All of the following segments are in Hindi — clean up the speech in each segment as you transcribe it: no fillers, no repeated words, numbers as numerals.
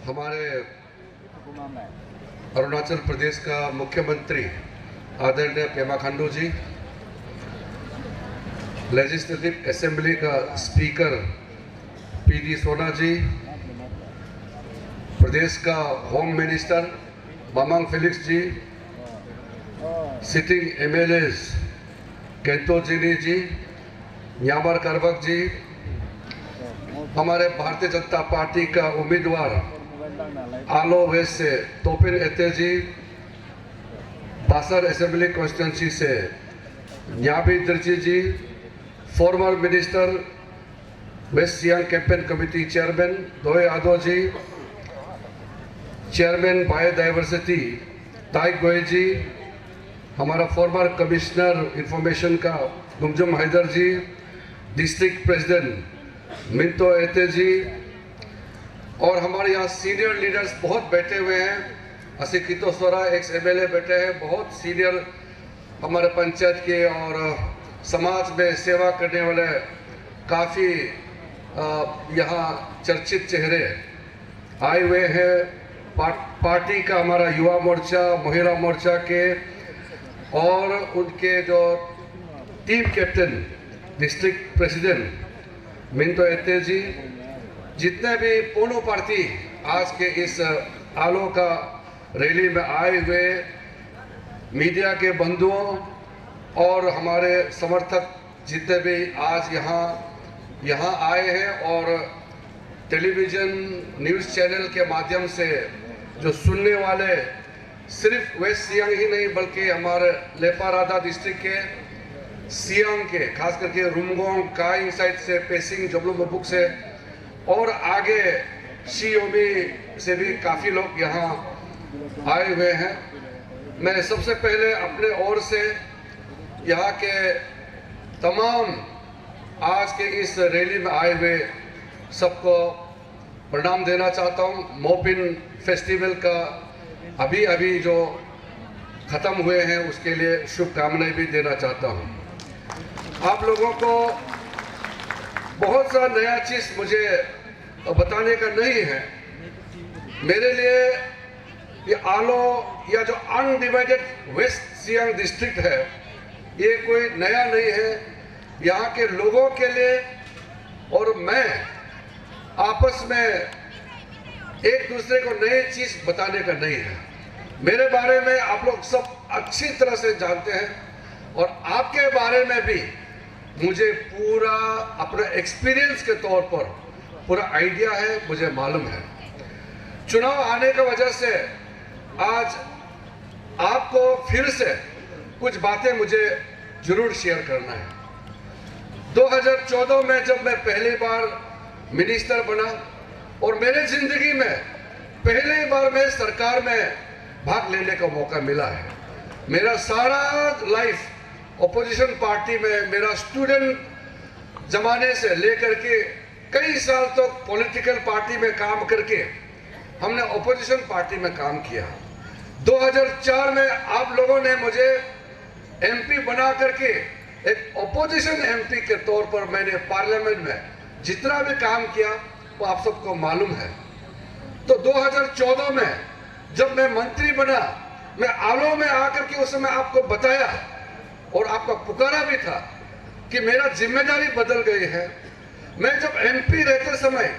हमारे अरुणाचल प्रदेश का मुख्यमंत्री आदरणीय पेमा खांडू जी, लेजिस्लेटिव असेंबली का स्पीकर पीडी सोना जी, प्रदेश का होम मिनिस्टर मामांग फेलिक्स जी, सिटिंग एमएलएज केंतो जिनी जी, न्यामर करवक जी, हमारे भारतीय जनता पार्टी का उम्मीदवार आलो वेस्ट से तोपिन एते जी, बासर असेंबली कॉन्स्टिट्यूंसी से Nyabi Tirchi ji, former minister West Siang campaign committee chairman Doye Ado जी, चेयरमैन बायोडाइवर्सिटी ताइक गोय जी, हमारा फॉर्मर कमिश्नर इंफॉर्मेशन का गुमजुम हैदर जी, डिस्ट्रिक्ट प्रेसिडेंट मिंतो एते जी, और हमारे यहाँ सीनियर लीडर्स बहुत बैठे हुए हैं। असिकितो सोरा एक्स एमएलए बैठे हैं, बहुत सीनियर हमारे पंचायत के और समाज में सेवा करने वाले काफ़ी यहाँ चर्चित चेहरे आए हुए हैं। पार्टी का हमारा युवा मोर्चा, महिला मोर्चा के और उनके जो टीम कैप्टन डिस्ट्रिक्ट प्रेसिडेंट मिंतो एते जी, जितने भी पूर्ण प्रार्थी आज के इस आलो का रैली में आए हुए मीडिया के बंधुओं और हमारे समर्थक जितने भी आज यहाँ आए हैं और टेलीविज़न न्यूज़ चैनल के माध्यम से जो सुनने वाले सिर्फ वेस्ट सियांग ही नहीं बल्कि हमारे लेपा राधा डिस्ट्रिक्ट के सियांग के खास करके रुमगोंग काइंग साइड से पेसिंग जबलू मबुक से और आगे शियोमी से भी काफ़ी लोग यहाँ आए हुए हैं। मैं सबसे पहले अपने ओर से यहाँ के तमाम आज के इस रैली में आए हुए सबको प्रणाम देना चाहता हूँ। मोपिन फेस्टिवल का अभी जो ख़त्म हुए हैं उसके लिए शुभकामनाएं भी देना चाहता हूँ। आप लोगों को बहुत सा नया चीज़ मुझे बताने का नहीं है। मेरे लिए ये आलो या जो अनडिवाइडेड वेस्ट सियांग डिस्ट्रिक्ट है ये कोई नया नहीं है। यहाँ के लोगों के लिए और मैं आपस में एक दूसरे को नई चीज़ बताने का नहीं है। मेरे बारे में आप लोग सब अच्छी तरह से जानते हैं और आपके बारे में भी मुझे पूरा अपना एक्सपीरियंस के तौर पर पूरा आइडिया है, मुझे मालूम है। चुनाव आने की वजह से आज आपको फिर से कुछ बातें मुझे जरूर शेयर करना है। 2014 में जब मैं पहली बार मिनिस्टर बना और मेरे जिंदगी में पहली बार मैं सरकार में भाग लेने का मौका मिला है। मेरा सारा लाइफ ऑपोजिशन पार्टी में, मेरा स्टूडेंट जमाने से लेकर के कई साल तक तो पॉलिटिकल पार्टी में काम करके हमने ऑपोजिशन पार्टी में काम किया। 2004 में आप लोगों ने मुझे एमपी बना करके एक ऑपोजिशन एमपी के तौर पर मैंने पार्लियामेंट में जितना भी काम किया वो आप सबको मालूम है। तो 2014 में जब मैं मंत्री बना, मैं आलो में आकर के उस समय आपको बताया और आपका पुकारा भी था कि मेरा जिम्मेदारी बदल गई है। मैं जब एमपी रहते समय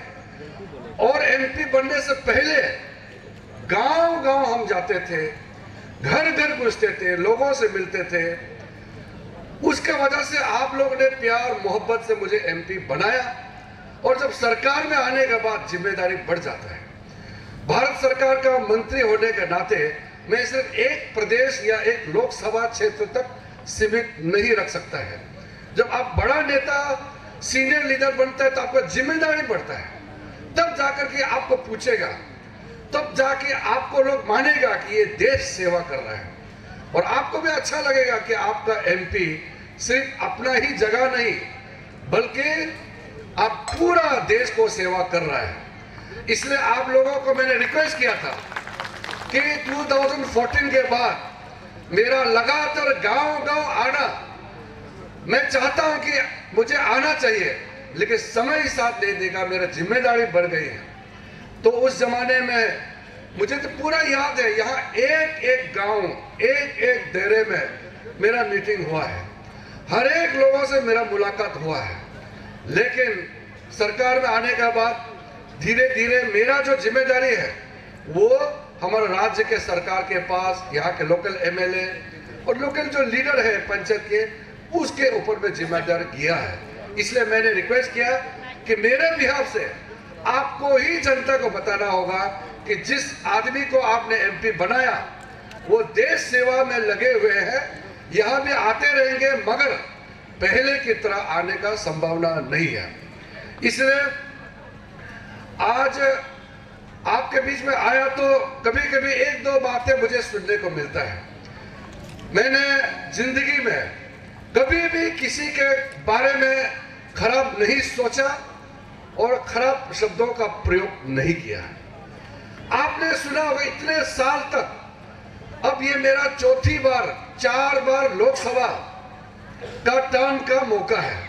और एमपी बनने से पहले गांव-गांव हम जाते थे, घर-घर घुसते थे, लोगों से मिलते थे। उसके वजह से आप लोगों ने प्यार मोहब्बत से मुझे एमपी बनाया और जब सरकार में आने के बाद जिम्मेदारी बढ़ जाता है। भारत सरकार का मंत्री होने के नाते मैं सिर्फ एक प्रदेश या एक लोकसभा क्षेत्र तक सीमित नहीं रख सकता है। जब आप बड़ा नेता सीनियर लीडर बनता है तो आपका जिम्मेदारी बढ़ता है, तब जाकर के आपको पूछेगा, तब जाके आपको लोग मानेगा कि ये देश सेवा कर रहा है और आपको भी अच्छा लगेगा कि आपका एमपी सिर्फ अपना ही जगह नहीं बल्कि आप पूरा देश को सेवा कर रहा है। इसलिए आप लोगों को मैंने रिक्वेस्ट किया था कि 2014 के बाद मेरा लगातार गांव-गांव आना, मैं चाहता हूं कि मुझे आना चाहिए लेकिन समय ही साथ नहीं देगा, मेरा जिम्मेदारी बढ़ गई है। तो उस जमाने में मुझे तो पूरा याद है, यहाँ एक एक गांव, एक एक डेरे में मेरा मीटिंग हुआ है, हर एक लोगों से मेरा मुलाकात हुआ है। लेकिन सरकार में आने के बाद धीरे धीरे मेरा जो जिम्मेदारी है वो हमारे राज्य के सरकार के पास, यहाँ के लोकल एमएलए और लोकल जो लीडर है पंचायत के, उसके ऊपर में जिम्मेदारी किया है। इसलिए मैंने रिक्वेस्ट किया कि मेरे बिहाफ से आपको ही जनता को बताना होगा कि जिस आदमी को आपने एमपी बनाया वो देश सेवा में लगे हुए हैं, यहाँ भी आते रहेंगे, मगर पहले की तरह आने का संभावना नहीं है। इसलिए आज आपके बीच में आया तो कभी कभी एक दो बातें मुझे सुनने को मिलता है। मैंने जिंदगी में कभी भी किसी के बारे में खराब नहीं सोचा और खराब शब्दों का प्रयोग नहीं किया। आपने सुना होगा इतने साल तक, अब ये मेरा चौथी बार, 4 बार लोकसभा का टर्म का मौका है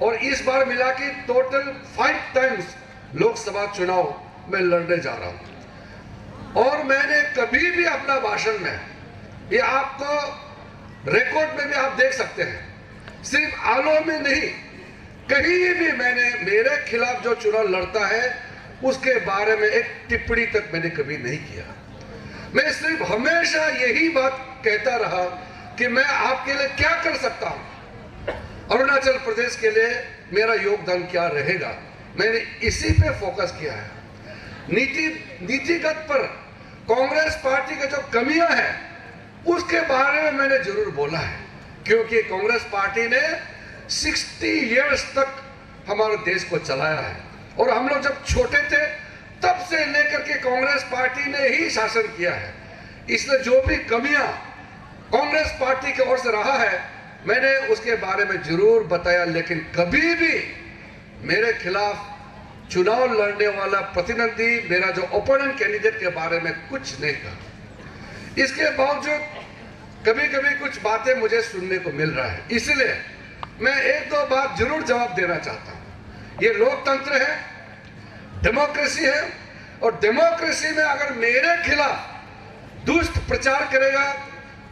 और इस बार मिला के टोटल 5 टाइम्स लोकसभा चुनाव में लड़ने जा रहा हूं। और मैंने कभी भी अपना भाषण में, ये आपको रिकॉर्ड में भी आप देख सकते हैं, सिर्फ आलो में नहीं, कहीं भी मैंने मेरे खिलाफ जो चुनाव लड़ता है उसके बारे में एक टिप्पणी तक मैंने कभी नहीं किया। मैं सिर्फ हमेशा यही बात कहता रहा कि मैं आपके लिए क्या कर सकता हूं, अरुणाचल प्रदेश के लिए मेरा योगदान क्या रहेगा। मैंने इसी पे फोकस किया है। नीतिगत पर कांग्रेस पार्टी के जो कमियां हैं उसके बारे में मैंने जरूर बोला है, क्योंकि कांग्रेस पार्टी ने 60 इयर्स तक हमारे देश को चलाया है और हम लोग जब छोटे थे तब से लेकर के कांग्रेस पार्टी ने ही शासन किया है। इसलिए जो भी कमियां कांग्रेस पार्टी की ओर से रहा है मैंने उसके बारे में जरूर बताया, लेकिन कभी भी मेरे खिलाफ चुनाव लड़ने वाला प्रतिनिधि, मेरा जो ओपोनेंट कैंडिडेट के बारे में कुछ नहीं कहा। इसके बावजूद कभी कभी कुछ बातें मुझे सुनने को मिल रहा है, इसलिए मैं एक दो बात जरूर जवाब देना चाहता हूं। ये लोकतंत्र है, डेमोक्रेसी है, और डेमोक्रेसी में अगर मेरे खिलाफ दुष्ट प्रचार करेगा,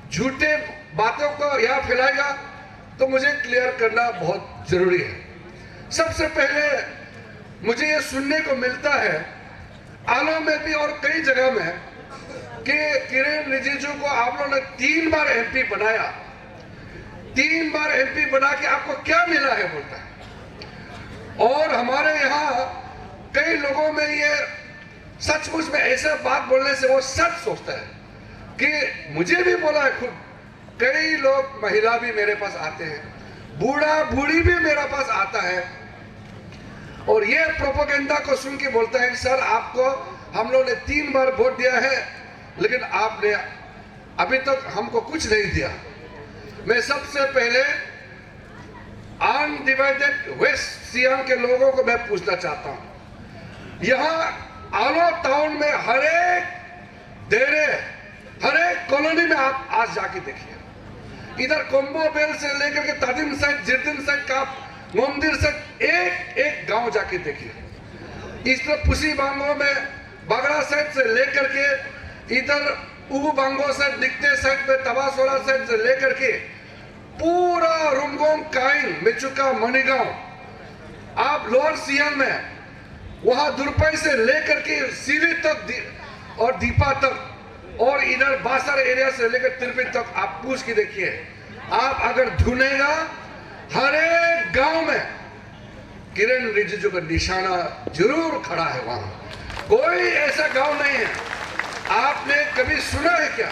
झूठे बातों को यहाँ फैलाएगा, तो मुझे क्लियर करना बहुत जरूरी है। सबसे पहले मुझे ये सुनने को मिलता है आलो में भी और कई जगह में कि किरेन रिजिजू को आप लोगों ने 3 बार एमपी बनाया, 3 बार एमपी बना के आपको क्या मिला है बोलता है। और हमारे यहाँ कई लोगों में ये सचमुच में ऐसा बात बोलने से वो सच सोचता है कि मुझे भी बोला है खुद, कई लोग, महिला भी मेरे पास आते हैं, बूढ़ा बूढ़ी भी मेरे पास आता है और ये प्रोपेगेंडा को सुन के बोलता है कि सर आपको हम लोग ने 3 बार वोट दिया है लेकिन आपने अभी तक हमको कुछ नहीं दिया। मैं सबसे पहले अनडिवाइडेड वेस्ट सियांग के लोगों को मैं पूछना चाहता हूं, यहाँ आलो टाउन में हर एक डेरे, हर एक कॉलोनी में आप आज जाके देखिए, इधर कोम्बो बेल से लेकर के तादिम साइड, जिरदिन साइड का मंदिर से एक एक गांव जाके देखिए। इस तरह पुसी बांगो में बगड़ा साइड से लेकर के इधर उबू बांगो साइड, निकते साइड में तबासोला साइड से लेकर के पूरा रुमगोंग, काइंग, मेचुका, मणिगांव, आप लोअर सियांग में वहां दुरपई से लेकर के सीरी तक और दीपा तक और इधर बासर एरिया से लेकर तिरपिन तक आप पूछ के देखिए। आप अगर ढूंढेगा हर एक गांव में किरेन रिजिजू का निशाना जरूर खड़ा है। वहां कोई ऐसा गांव नहीं है, आपने कभी सुना है क्या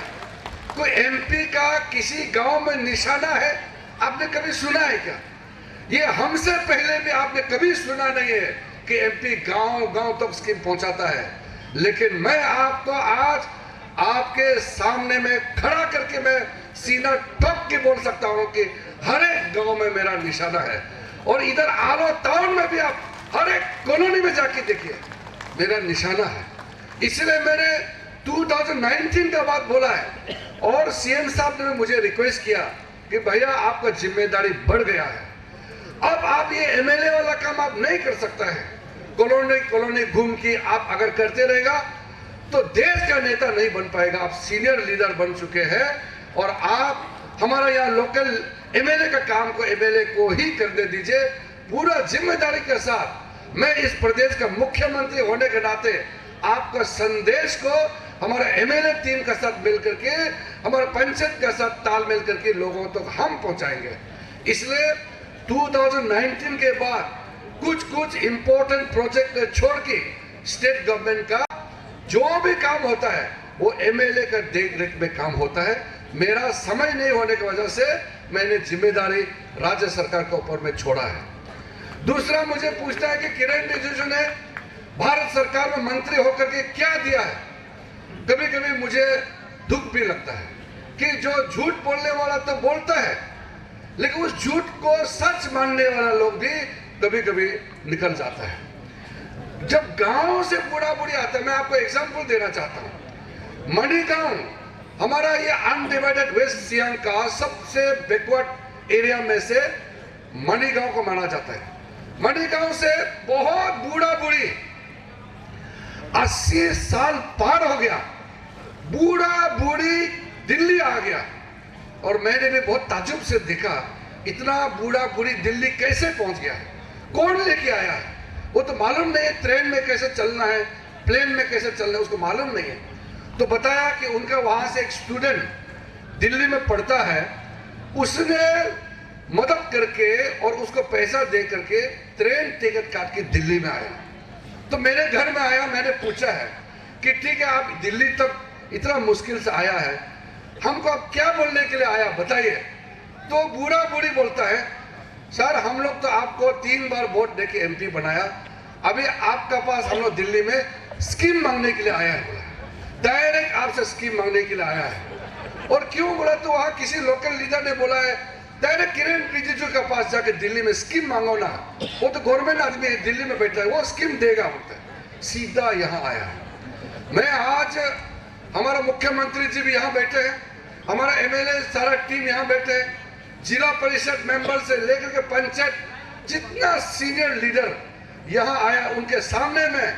कोई एमपी का किसी गांव में निशाना है? आपने कभी सुना है क्या? ये हमसे पहले भी आपने कभी सुना नहीं है कि एमपी गांव गांव तक स्कीम पहुंचाता है। लेकिन मैं आपको आज आपके सामने में खड़ा करके मैं सीना ठोक के बोल सकता हूं कि हर एक गांव में मेरा निशाना है। और इधर आलो टाउन में भी आप हर एक कॉलोनी में जाके देखिए मेरा निशाना है। इसलिए मैंने 2019 का बात बोला है और सीएम साहब ने मुझे रिक्वेस्ट किया कि भैया आपका जिम्मेदारी बढ़ गया है, अब आप ये एमएलए वाला काम आप नहीं कर सकता है, कॉलोनी कॉलोनी घूम के आप अगर करते रहेगा तो देश का नेता नहीं बन पाएगा। आप सीनियर लीडर बन चुके हैं और आप हमारा यहाँ लोकल एमएलए का काम को एमएलए को ही करने दीजिए। पूरा जिम्मेदारी के साथ मैं इस प्रदेश का मुख्यमंत्री होने के नाते आपका संदेश को हमारा एमएलए टीम के साथ मिलकर के, हमारा पंचायत के साथ तालमेल करके लोगों तक हम पहुंचाएंगे। इसलिए 2019 के बाद कुछ इंपॉर्टेंट प्रोजेक्ट छोड़ के स्टेट गवर्नमेंट का जो भी काम होता है वो एमएलए का देख-रेख में काम होता है। मेरा समय नहीं होने की वजह से मैंने जिम्मेदारी राज्य सरकार के ऊपर में छोड़ा है। दूसरा मुझे पूछना है कि किरण रिजिजू ने भारत सरकार में मंत्री होकर के क्या दिया है। कभी कभी मुझे दुख भी लगता है कि जो झूठ बोलने वाला तो बोलता है, लेकिन उस झूठ को सच मानने वाला लोग भी कभी कभी निकल जाता है। जब गांव से बूढ़ा बूढ़ी आता है, मैं आपको एग्जांपल देना चाहता हूं। मणिगांव हमारा ये अनडिवाइडेड वेस्ट सियांग का सबसे बैकवर्ड एरिया में से मणिगांव को माना जाता है। मणिगांव से बहुत बूढ़ा बूढ़ी 80 साल पार हो गया, बूढ़ा बूढ़ी दिल्ली आ गया और मैंने भी बहुत ताज्जुब से देखा इतना बूढ़ा बूढ़ी दिल्ली कैसे पहुंच गया है, कौन लेके आया है। वो तो मालूम नहीं है ट्रेन में कैसे चलना है, प्लेन में कैसे चलना है, उसको मालूम नहीं है। तो बताया कि उनका वहां से एक स्टूडेंट दिल्ली में पढ़ता है, उसने मदद करके और उसको पैसा दे करके ट्रेन टिकट काट के दिल्ली में आया। तो मेरे घर में आया, मैंने पूछा है कि ठीक है आप दिल्ली तक इतना मुश्किल से आया है, हमको अब क्या बोलने के लिए आया बताइए। तो बूढ़ा बूढ़ी बोलता है सर हम लोग तो आपको 3 बार वोट देके एमपी बनाया, अभी आपका पास हम लोग दिल्ली में स्कीम मांगने के लिए आया है। बोला डायरेक्ट आपसे स्कीम मांगने के लिए आया है। और क्यों बोला, तो वहां किसी लोकल लीडर ने बोला है डायरेक्ट किरण रिजिजू के पास जाकर दिल्ली में स्कीम मांगो ना, वो तो गवर्नमेंट आदमी है, दिल्ली में बैठा है, वो स्कीम देगा बोलता है। सीधा यहाँ आया। मैं आज हमारा मुख्यमंत्री जी भी यहाँ बैठे हैं, हमारा एमएलए सारा टीम यहाँ बैठे हैं, जिला परिषद मेंबर से लेकर के पंचायत जितना सीनियर लीडर यहाँ आया, उनके सामने में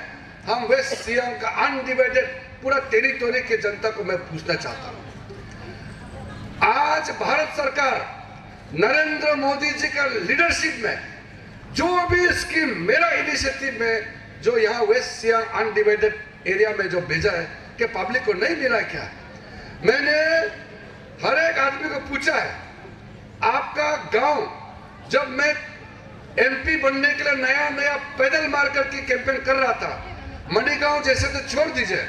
हम वेस्ट सियांग का अनडिवाइडेड पूरा टेरिटोरी के जनता को मैं पूछना चाहता हूँ। आज भारत सरकार नरेंद्र मोदी जी का लीडरशिप में जो भी स्कीम मेरा इनिशिएटिव में जो यहाँ वेस्ट सियांग अनडिवाइडेड एरिया में जो भेजा है, कि पब्लिक को नहीं मिला क्या? मैंने हर एक आदमी को पूछा है आपका गांव, जब मैं एमपी बनने के लिए नया नया पैदल मार करके कैंपेन कर रहा था, मणिगांव जैसे तो छोड़ दीजिए,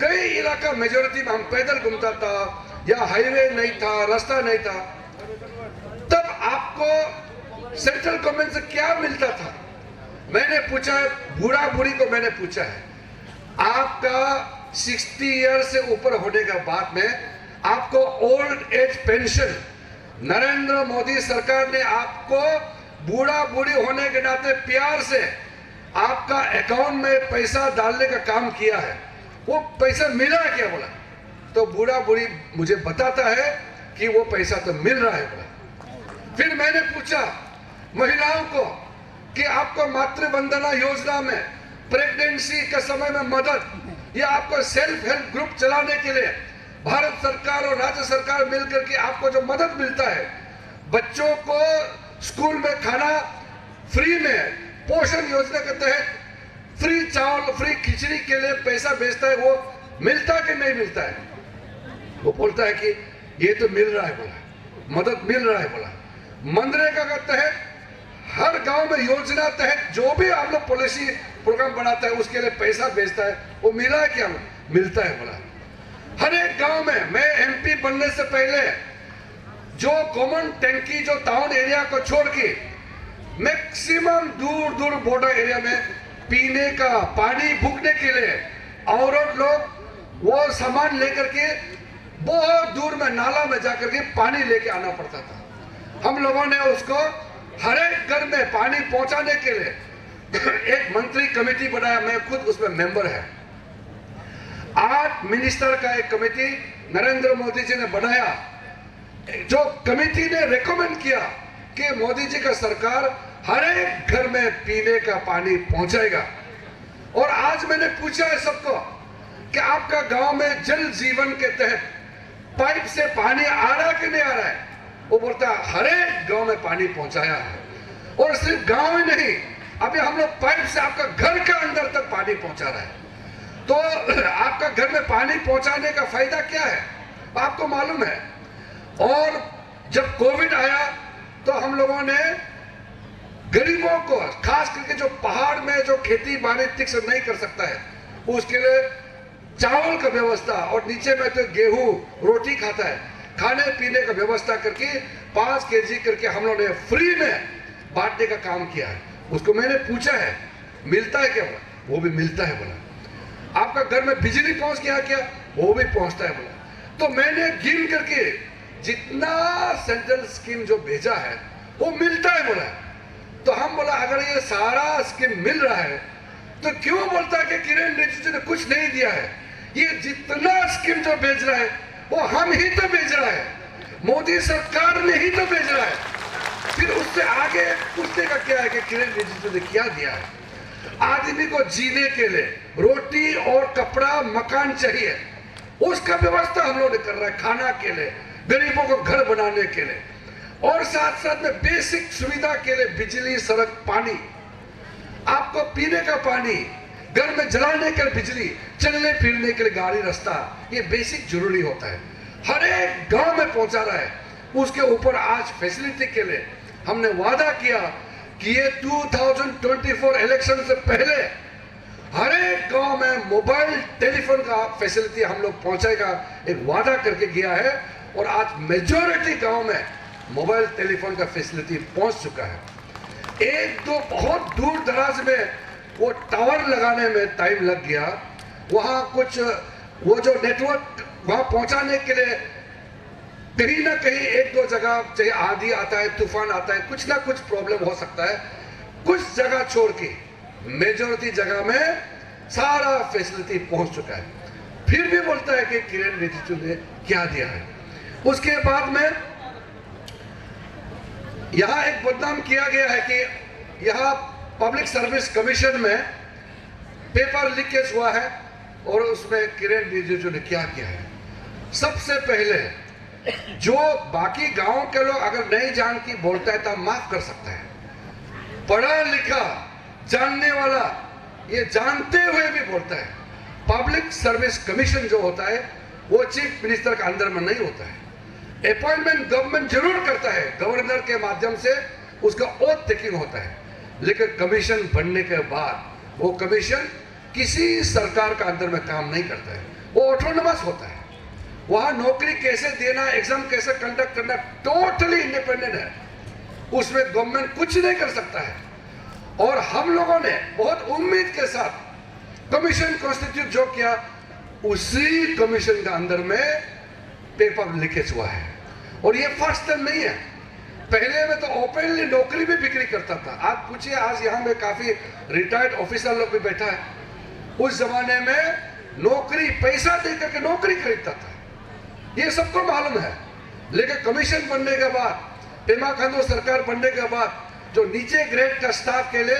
कई इलाका मेजोरिटी में हम पैदल घूमता था, या हाईवे नहीं था, रास्ता नहीं था, तब आपको सेंट्रल गवर्नमेंट से क्या मिलता था? मैंने पूछा है, बूढ़ा बूढ़ी को मैंने पूछा है, आपका 60 ईयर से ऊपर होने के बाद में आपको old age pension Narendra Modi सरकार ने आपको बूढ़ा बूढ़ी होने के नाते प्यार से आपका अकाउंट में पैसा डालने का काम किया है, वो पैसा मिला है क्या? बोला तो बूढ़ा बूढ़ी मुझे बताता है कि वो पैसा तो मिल रहा है। बोला फिर मैंने पूछा महिलाओं को कि आपको मातृ वंदना योजना में प्रेगनेंसी के समय में मदद, या आपको सेल्फ हेल्प ग्रुप चलाने के लिए भारत सरकार और राज्य सरकार मिलकर के आपको जो मदद मिलता है, बच्चों को स्कूल में खाना फ्री में, पोषण योजना के तहत फ्री चावल फ्री खिचड़ी के लिए पैसा भेजता है, वो मिलता कि नहीं मिलता है? वो बोलता है कि ये तो मिल रहा है, बोला मदद मिल रहा है। बोला मनरेगा के तहत हर गांव में योजना तहत जो भी आप लोग पॉलिसी प्रोग्राम बनाता है उसके लिए पैसा भेजता है, वो मिला है क्या? मिलता है। बोला हर एक गांव में, मैं एमपी बनने से पहले जो कॉमन टैंकी जो टाउन एरिया को छोड़ के मैक्सिमम दूर दूर बॉर्डर एरिया में पीने का पानी भूखने के लिए औरत लोग वो सामान लेकर के बहुत दूर में नाला में जाकर के पानी लेके आना पड़ता था। हम लोगों ने उसको हर एक घर में पानी पहुंचाने के लिए एक मंत्री कमेटी बनाया, मैं खुद उसमें मेंबर है। 8 मिनिस्टर का एक कमेटी नरेंद्र मोदी जी ने बनाया, जो कमेटी ने रेकमेंड किया कि मोदी जी का सरकार हर एक घर में पीने का पानी पहुंचाएगा। और आज मैंने पूछा है सबको कि आपका गांव में जल जीवन के तहत पाइप से पानी आ रहा है कि नहीं आ रहा है? वो बोलता है हर एक गांव में पानी पहुंचाया है, और सिर्फ गांव ही नहीं, अभी हम लोग पाइप से आपका घर के अंदर तक पानी पहुंचा रहा है। तो आपका घर में पानी पहुंचाने का फायदा क्या है आपको मालूम है। और जब कोविड आया तो हम लोगों ने गरीबों को, खास करके जो पहाड़ में जो खेती बाड़ी ठीक से नहीं कर सकता है, उसके लिए चावल का व्यवस्था, और नीचे में तो गेहूं रोटी खाता है, खाने पीने का व्यवस्था करके 5 केजी करके हम लोगों ने फ्री में बांटने का काम किया है। उसको मैंने पूछा है मिलता है क्या? बोला वो भी मिलता है। बोला आपका घर में बिजली पहुंच गया क्या? वो भी पहुंचता है। बोला तो मैंने गिन करके जितना सेंट्रल स्कीम जो भेजा है वो मिलता है। बोला तो हम बोला अगर ये सारा स्कीम मिल रहा है तो क्यों बोलता है कि किरण रिजिजू ने कुछ नहीं दिया है? ये जितना स्कीम जो भेज रहा है वो हम ही तो भेज रहा है, मोदी सरकार ने ही तो भेज रहा है। फिर उससे आगे पूछने का क्या है कि किरण रिजिजू ने क्या दिया है? आदमी को जीने के लिए रोटी और कपड़ा मकान चाहिए, उसका व्यवस्था हम लोग कर रहे हैं, खाना के लिए, गरीबों को घर बनाने के लिए, और साथ साथ में बेसिक सुविधा के लिए बिजली, सड़क, पानी, आपको पीने का पानी, घर में जलाने के लिए बिजली, चलने फिरने के लिए गाड़ी, रास्ता, ये बेसिक जरूरी होता है, हर एक गांव में पहुंचा रहा है। उसके ऊपर आज फैसिलिटी के लिए हमने वादा किया कि ये 2024 इलेक्शन से पहले हर एक गांव में मोबाइल टेलीफोन का फैसिलिटी हम लोग पहुंचाएगा, एक वादा करके गया है। और आज मेजॉरिटी गांव में मोबाइल टेलीफोन का फैसिलिटी पहुंच चुका है। एक तो बहुत दूर दराज में वो टावर लगाने में टाइम लग गया, वहां कुछ वो जो नेटवर्क वहां पहुंचाने के लिए कहीं ना कहीं 1-2 जगह, चाहे आंधी आता है, तूफान आता है, कुछ ना कुछ प्रॉब्लम हो सकता है। कुछ जगह छोड़ के मेजॉरिटी जगह में सारा फैसिलिटी पहुंच चुका है। फिर भी बोलता है कि किरण रिजिजू ने क्या दिया है। उसके बाद में यहां एक बदनाम किया गया है कि यहां पब्लिक सर्विस कमीशन में पेपर लीकेज हुआ है, और उसमें किरण रिजिजू ने क्या किया है। सबसे पहले जो बाकी गांव के लोग अगर नहीं जान की बोलता है तो माफ कर सकता है, पढ़ा लिखा जानने वाला ये जानते हुए भी बोलता है। पब्लिक सर्विस कमीशन जो होता है वो चीफ मिनिस्टर के अंदर में नहीं होता है, अपॉइंटमेंट गवर्नमेंट जरूर करता है, गवर्नर के माध्यम से उसका ओथ टेकिंग होता है, लेकिन कमीशन बनने के बाद वो कमीशन किसी सरकार का अंदर में काम नहीं करता है, वो ऑटोनोमस होता है। वहां नौकरी कैसे देना, एग्जाम कैसे कंडक्ट करना, टोटली इंडिपेंडेंट है, उसमें गवर्नमेंट कुछ नहीं कर सकता है। और हम लोगों ने बहुत उम्मीद के साथ कमीशन कॉन्स्टिट्यूट जो किया, उसी कमीशन के अंदर में पेपर लीकेज हुआ है। और ये फर्स्ट टाइम नहीं है, पहले में तो ओपनली नौकरी भी बिक्री करता था। आज पूछिए, आज यहाँ में काफी रिटायर्ड ऑफिसर लोग भी बैठा है, उस जमाने में नौकरी पैसा देकर के नौकरी खरीदता था, ये सबको मालूम है। लेकिन कमीशन बनने के बाद, पेमा खांडू सरकार बनने के बाद, जो नीचे ग्रेड का स्टाफ के लिए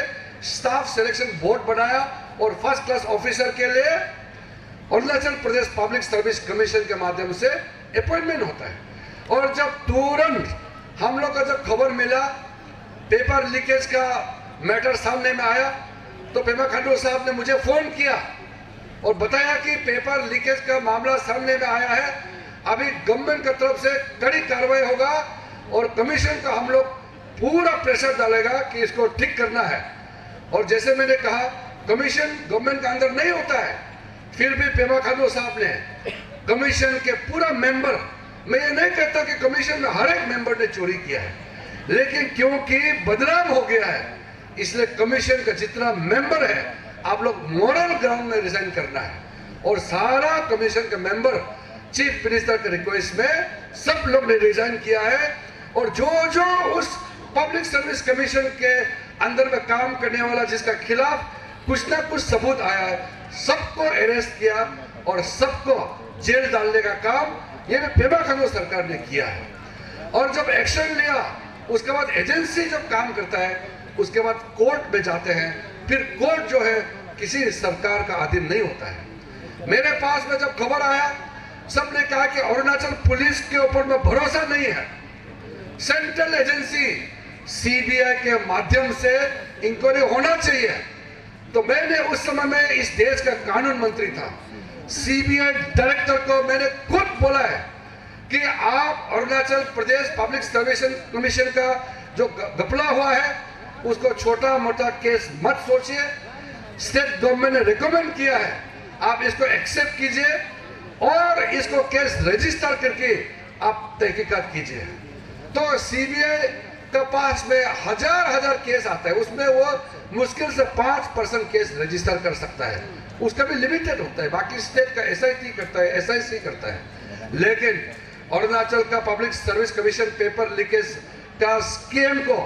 स्टाफ सिलेक्शन बोर्ड बनाया, और फर्स्ट क्लास ऑफिसर के लिए Arunachal Pradesh public service commission के माध्यम से अपॉइंटमेंट होता है। और जब तुरंत हम लोग का जब खबर मिला, पेपर लीकेज का मैटर सामने में आया, तो पेमा खांडू साहब ने मुझे फोन किया और बताया कि पेपर लीकेज का मामला सामने में आया है, अभी गवर्नमेंट की तरफ से कड़ी कार्रवाई होगा, और कमीशन का हम लोग पूरा प्रेशर डालेगा कि इसको ठीक करना है। और जैसे मैंने कहा, कमीशन गवर्नमेंट के अंदर नहीं होता है, फिर भी पेमा खांडू साहब ने कमीशन के पूरा मेंबर, मैं ये नहीं कहता कि कमीशन में हर एक मेंबर ने चोरी किया है, लेकिन क्योंकि बदनाम हो गया है, इसलिए कमीशन का जितना मेंबर है, आप लोग मॉरल ग्राउंड में रिजाइन करना है। और सारा कमीशन के मेंबर चीफ मिनिस्टर के रिक्वेस्ट में सब लोग ने रिजाइन किया है, और जो जो उस पब्लिक सर्विस कमीशन के अंदर में काम करने वाला जिसका खिलाफ कुछ ना कुछ सबूत आया है, सबको अरेस्ट किया और सबको जेल डालने का काम ये पेमा खांडू सरकार ने किया है। और जब एक्शन लिया, उसके बाद एजेंसी जब काम करता है, उसके बाद कोर्ट में जाते हैं, फिर कोर्ट जो है किसी सरकार का अधीन नहीं होता है। मेरे पास में जब खबर आया, सबने कहा कि अरुणाचल पुलिस के ऊपर में भरोसा नहीं है, सेंट्रल एजेंसी सीबीआई के माध्यम से इंक्वायरी होना चाहिए। तो मैंने उस समय में इस देश का कानून मंत्री था, सीबीआई डायरेक्टर को मैंने खुद बोला है कि आप Arunachal Pradesh public service commission का जो घपला हुआ है उसको छोटा मोटा केस मत सोचिए। स्टेट गवर्नमेंट ने रिकमेंड किया है, आप इसको एक्सेप्ट कीजिए और इसको केस रजिस्टर करके आप तहकीकात कीजिए। तो सीबीआई के पास में हजार केस आता है, उसमें वो मुश्किल से 5% केस रजिस्टर कर सकता है, उसका भी लिमिटेड होता है। बाकी स्टेट का एसआईटी करता है, एसआईसी करता है। लेकिन अरुणाचल का public service commission paper leakage का स्कैम को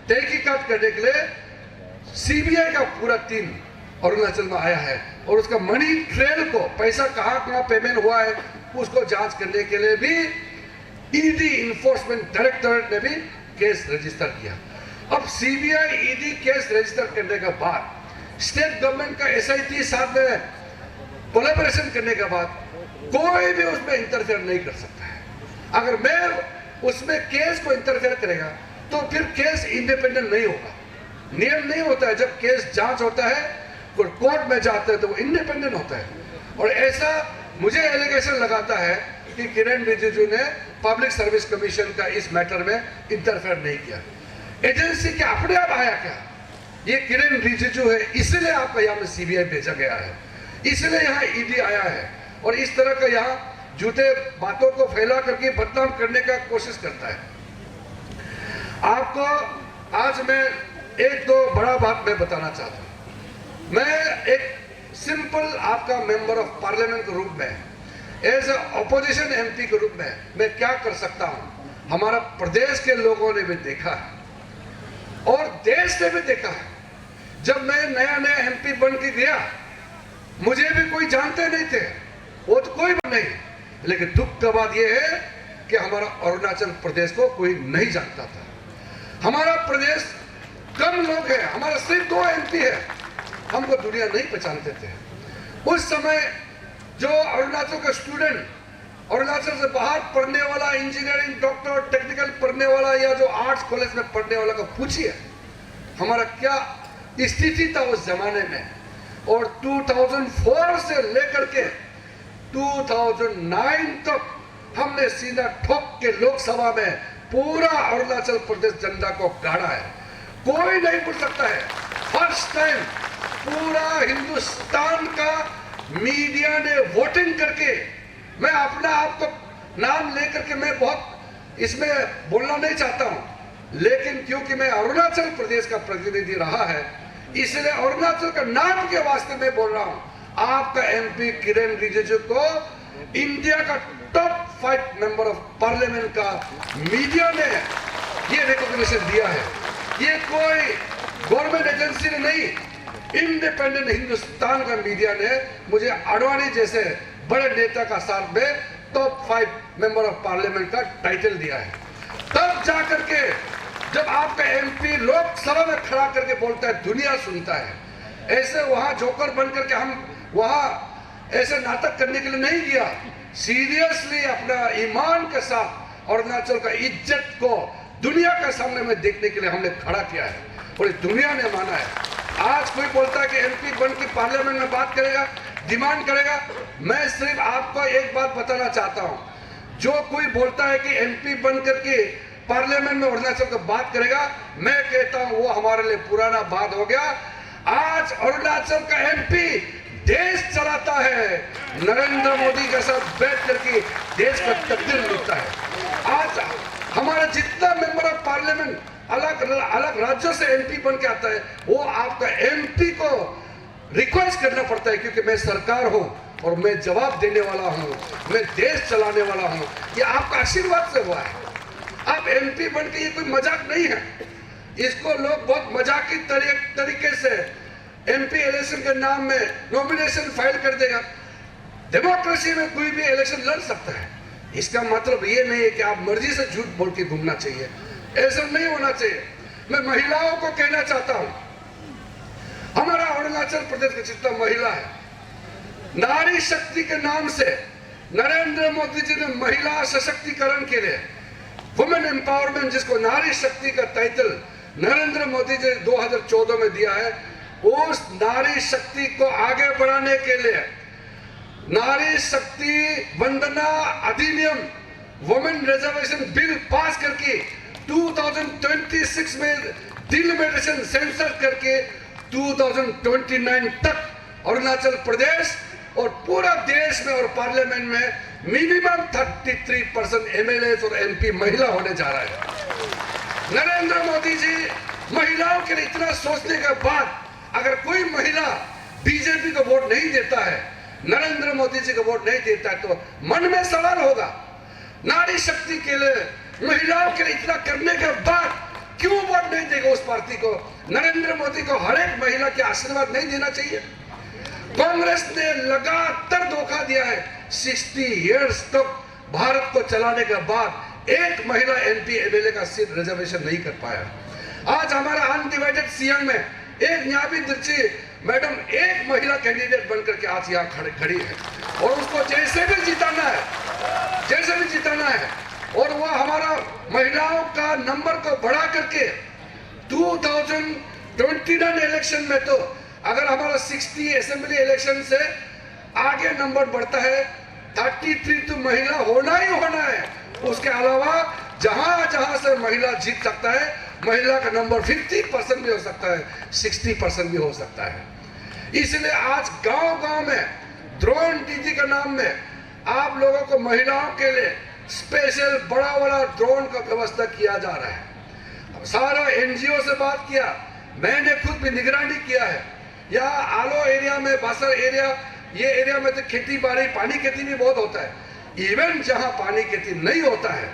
तहकीकात करने के लिए सीबीआई का पूरा टीम अरुणाचल में आया है और उसका मनी ट्रेल को, पैसा कहाँ पेमेंट हुआ है उसको जांच करने के लिए भी ईडी इन्फोर्समेंट डायरेक्टरेट ने भी केस रजिस्टर किया। अब सीबीआई ईडी केस रजिस्टर करने के बाद स्टेट गवर्नमेंट का एसआईटी साथ में कोलैबोरेशन करने के बाद कोई भी उसमें इंटरफेयर नहीं कर सकता है। अगर मैं उसमें केस को इंटरफेयर करेगा तो फिर केस इंडिपेंडेंट नहीं होगा। नियम नहीं होता है, जब केस जांच होता है कोर्ट में जाता है तो वो इंडिपेंडेंट होता है। और ऐसा मुझे एलिगेशन लगाता है कि किरण रिजिजू ने पब्लिक सर्विस कमीशन का इस मैटर में इंटरफेयर नहीं किया। एजेंसी क्या अपने आप आया क्या? ये किरण रिजिजू है, इसलिए आपका यहाँ में सीबीआई भेजा गया है, इसलिए यहाँ ईडी आया है और इस तरह का यहाँ झूठे बातों को फैला करके बदनाम करने का कोशिश करता है। आपको आज मैं एक दो बड़ा बात मैं बताना चाहता हूँ। मैं एक सिंपल आपका मेंबर ऑफ पार्लियामेंट के रूप में, एज ए ऑपोजिशन एमपी के रूप में मैं क्या कर सकता हूँ, हमारा प्रदेश के लोगों ने भी देखा है और देश ने भी देखा है। जब मैं नया एमपी बन के गया, मुझे भी कोई जानते नहीं थे, वो तो कोई भी नहीं, लेकिन दुख का बात यह है कि हमारा अरुणाचल प्रदेश को कोई नहीं जानता था। हमारा प्रदेश कम लोग हैं, हमारा सिर्फ 2 एमपी है, हमको दुनिया नहीं पहचानते थे। उस समय जो अरुणाचल का स्टूडेंट, अरुणाचल से बाहर पढ़ने वाला, इंजीनियरिंग, डॉक्टर, टेक्निकल पढ़ने वाला या जो आर्ट्स कॉलेज में पढ़ने वाला को पूछिए हमारा क्या स्थिति था उस जमाने में। और 2004 से लेकर के 2009 तक हमने सीधा ठोक के लोकसभा में पूरा अरुणाचल प्रदेश झंडा को गाड़ा है। कोई नहीं पूछ सकता है। फर्स्ट टाइम पूरा हिंदुस्तान का मीडिया ने वोटिंग करके, मैं अपना आपको नाम लेकर के मैं बहुत इसमें बोलना नहीं चाहता हूं, लेकिन क्योंकि मैं अरुणाचल प्रदेश का प्रतिनिधि रहा है इसलिए अरुणाचल का नाम के वास्ते मैं बोल रहा हूं। आपका एमपी किरण रिजिजू को इंडिया का टॉप 5 मेंबर ऑफ पार्लियामेंट का मीडिया ने ये रिकॉग्निशन दिया है। ये कोई गवर्नमेंट एजेंसी ने नहीं, इंडिपेंडेंट हिंदुस्तान का मीडिया ने मुझे आडवाणी जैसे बड़े नेता का साथ में टॉप 5 मेंबर ऑफ पार्लियामेंट का टाइटल दिया है। तब जाकर के जब आपका एमपी लोकसभा में खड़ा करके बोलता है, दुनिया सुनता है। ऐसे वहां जोकर बनकर के हम वहां ऐसे नाटक करने के लिए नहीं गया, सीरियसली अपना ईमान के साथ अरुणाचल का इज्जत को दुनिया के सामने में देखने के लिए हमने खड़ा किया है और दुनिया ने माना है। आज कोई बोलता है कि एमपी बन के पार्लियामेंट में बात करेगा, डिमांड करेगा, मैं सिर्फ आपको एक बात बताना चाहता हूं, जो कोई बोलता है कि एमपी बन करके पार्लियामेंट में अरुणाचल का बात करेगा, मैं कहता हूं वो हमारे लिए पुराना बात हो गया। आज अरुणाचल का एमपी देश चलाता है, नरेंद्र मोदी के साथ बैठ करके देश का तकदीर लिखता है। आज हमारा जितना मेंबर ऑफ पार्लियामेंट अलग अलग राज्यों से एमपी बन के आता है, वो आपका एमपी को रिक्वेस्ट करना पड़ता है, क्योंकि मैं सरकार हूं और मैं जवाब देने वाला हूं, मैं देश चलाने वाला हूं। ये आपका आशीर्वाद से हुआ है। आप एमपी बन के, ये कोई मजाक नहीं है, इसको लोग बहुत मजाकी तरीके से एमपी इलेक्शन के नाम में नॉमिनेशन फाइल कर देगा। डेमोक्रेसी में कोई भी इलेक्शन लड़ सकता है, इसका मतलब ये नहीं है कि आप मर्जी से झूठ बोल के घूमना चाहिए, ऐसा नहीं होना चाहिए। मैं महिलाओं को कहना चाहता हूं, हमारा अरुणाचल प्रदेश के जितना महिला है, नारी शक्ति के नाम से नरेंद्र मोदी जी ने महिला सशक्तिकरण के लिए वुमेन एम्पावरमेंट, जिसको नारी शक्ति का टाइटल नरेंद्र मोदी जी 2014 में दिया है, उस नारी शक्ति को आगे बढ़ाने के लिए नारी शक्ति वंदना अधिनियम वुमेन रिजर्वेशन बिल पास करके 2026 में डिलिमिटेशन सेंसर करके 2029 तक अरुणाचल प्रदेश और पूरा देश में और पार्लियामेंट में मिनिमम 33% एमएलए और एमपी महिला होने जा रहा है। नरेंद्र मोदी जी महिलाओं के लिए इतना सोचने के बाद अगर कोई महिला बीजेपी को वोट नहीं देता है, नरेंद्र मोदी जी को वोट नहीं देता है, तो मन में सवाल होगा, नारी शक्ति के लिए महिलाओं के लिए इतना करने के बाद क्यों वोट नहीं देगा उस पार्टी को? नरेंद्र मोदी को हर एक महिला के आशीर्वाद नहीं देना चाहिए? कांग्रेस ने लगातार धोखा दिया है। 60 इयर्स तक भारत को चलाने के बाद एक महिला एमपी एमएलए का सीट रिजर्वेशन नहीं कर पाया। आज हमारा अनडिवाइडेड सियांग में एक न्याबी दिर्ची मैडम एक महिला कैंडिडेट बनकर के आज यहाँ खड़ी है और उसको जैसे भी जिताना है और वह हमारा महिलाओं का नंबर को बढ़ा करके 2029 इलेक्शन में, तो अगर हमारा 60 असेंबली इलेक्शन से आगे नंबर बढ़ता है, 33 तो महिला होना ही होना है। उसके अलावा जहां जहां से महिला जीत सकता है, महिला का नंबर 50% भी हो सकता है, 60% भी हो सकता है। इसलिए आज गांव-गांव में ड्रोन दीदी के नाम में आप लोगों को महिलाओं के लिए स्पेशल बड़ा ड्रोन का व्यवस्था किया जा रहा है। सारा एनजीओ से बात किया, मैंने खुद भी निगरानी किया है। यहाँ आलो एरिया में, बासर एरिया, ये एरिया में तो खेती बाड़ी, पानी खेती भी बहुत होता है। इवन जहाँ पानी खेती नहीं होता है,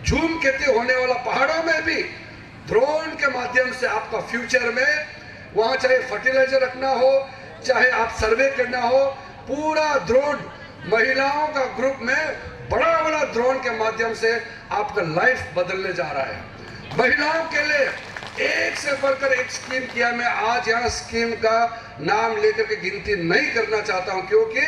झूम खेती होने वाला पहाड़ों में भी ड्रोन के माध्यम से आपका फ्यूचर में वहाँ चाहे फर्टिलाइजर रखना हो, चाहे आप सर्वे करना हो, पूरा ड्रोन महिलाओं का ग्रुप में बड़ा ड्रोन के माध्यम से आपका लाइफ बदलने जा रहा है। महिलाओं के लिए एक से बढ़कर एक स्कीम किया। मैं आज यहाँ स्कीम का नाम लेकर के गिनती नहीं करना चाहता हूँ, क्योंकि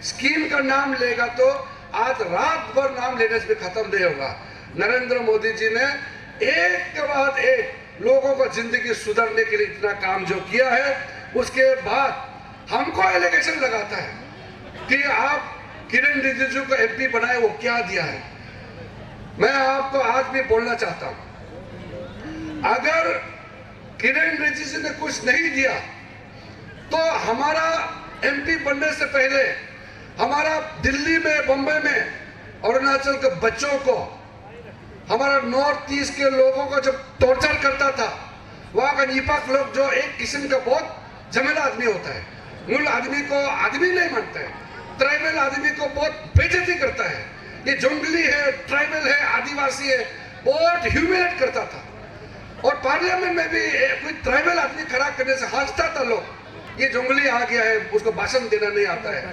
स्कीम का नाम लेगा तो आज रात भर नाम लेने से भी खत्म नहीं होगा। नरेंद्र मोदी जी ने एक के बाद एक लोगों को जिंदगी सुधारने के लिए इतना काम जो किया है, उसके बाद हमको एलिगेशन लगाता है कि आप किरण रिजिजू को एमपी बनाए, वो क्या दिया है। मैं आपको आज भी बोलना चाहता हूं, अगर किरण रिजिजू ने कुछ नहीं दिया तो हमारा एमपी बनने से पहले हमारा दिल्ली में, बम्बई में अरुणाचल के बच्चों को, हमारा नॉर्थ ईस्ट के लोगों को जब टॉर्चर करता था, वहां का नीपाक लोग जो एक किस्म का बहुत झमेला आदमी होता है, मूल आदमी को आदमी नहीं मानता है, ट्राइबल आदमी को बहुत बेइज्जती करता है, ये जंगली है, ट्राइबल है, आदिवासी है, बहुत ह्यूमिलेट करता था। और पार्लियामेंट में भी कोई ट्राइबल आदमी खड़ा करने से हंसता था लोग, ये जंगली आ गया है, उसको भाषण देना नहीं आता है।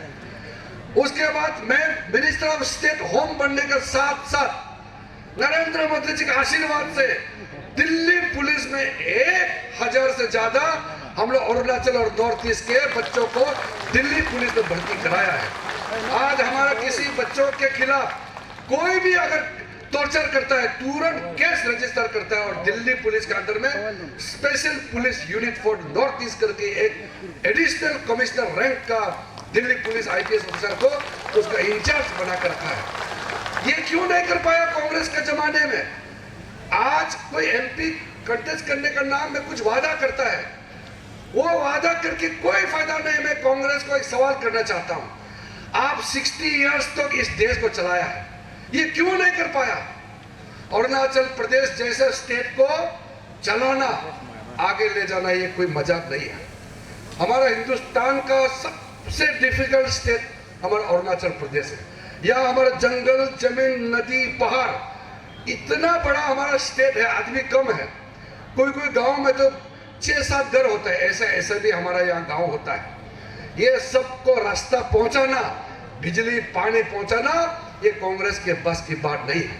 उसके बाद मैं मिनिस्टर ऑफ स्टेट होम बनने के साथ साथ नरेंद्र मोदी जी के आशीर्वाद से दिल्ली पुलिस में 1000 से ज्यादा हम लोग अरुणाचल और नॉर्थ ईस्ट के बच्चों को दिल्ली पुलिस में भर्ती कराया है। आज हमारा किसी बच्चों के खिलाफ कोई भी अगर टॉर्चर करता है, तुरंत केस रजिस्टर करता है और दिल्ली पुलिस के अंदर में special police unit for north east करके एक एडिशनल कमिश्नर रैंक का दिल्ली पुलिस आईपीएस ऑफिसर को उसका इंचार्ज बनाकर रखा है। ये क्यों नहीं कर पाया कांग्रेस के जमाने में? आज कोई एमपी कंटेस्ट करने का नाम में कुछ वादा करता है, वो वादा करके कोई फायदा नहीं। मैं कांग्रेस को एक सवाल करना चाहता हूं, आप 60 इयर्स तक इस देश को चलाया है, ये क्यों नहीं कर पाया? अरुणाचल प्रदेश जैसे स्टेट को चलाना, आगे ले जाना, ये कोई मजाक नहीं है। हमारा हिंदुस्तान का सबसे डिफिकल्ट स्टेट हमारा अरुणाचल प्रदेश है। यहाँ हमारा जंगल, जमीन, नदी, पहाड़, इतना बड़ा हमारा स्टेट है, आदमी कम है। कोई कोई गांव में तो 6-7 घर होता है, ऐसा भी हमारा यहाँ गांव होता है। ये सबको रास्ता पहुंचाना, बिजली पानी पहुंचाना, ये कांग्रेस के बस की बात नहीं है।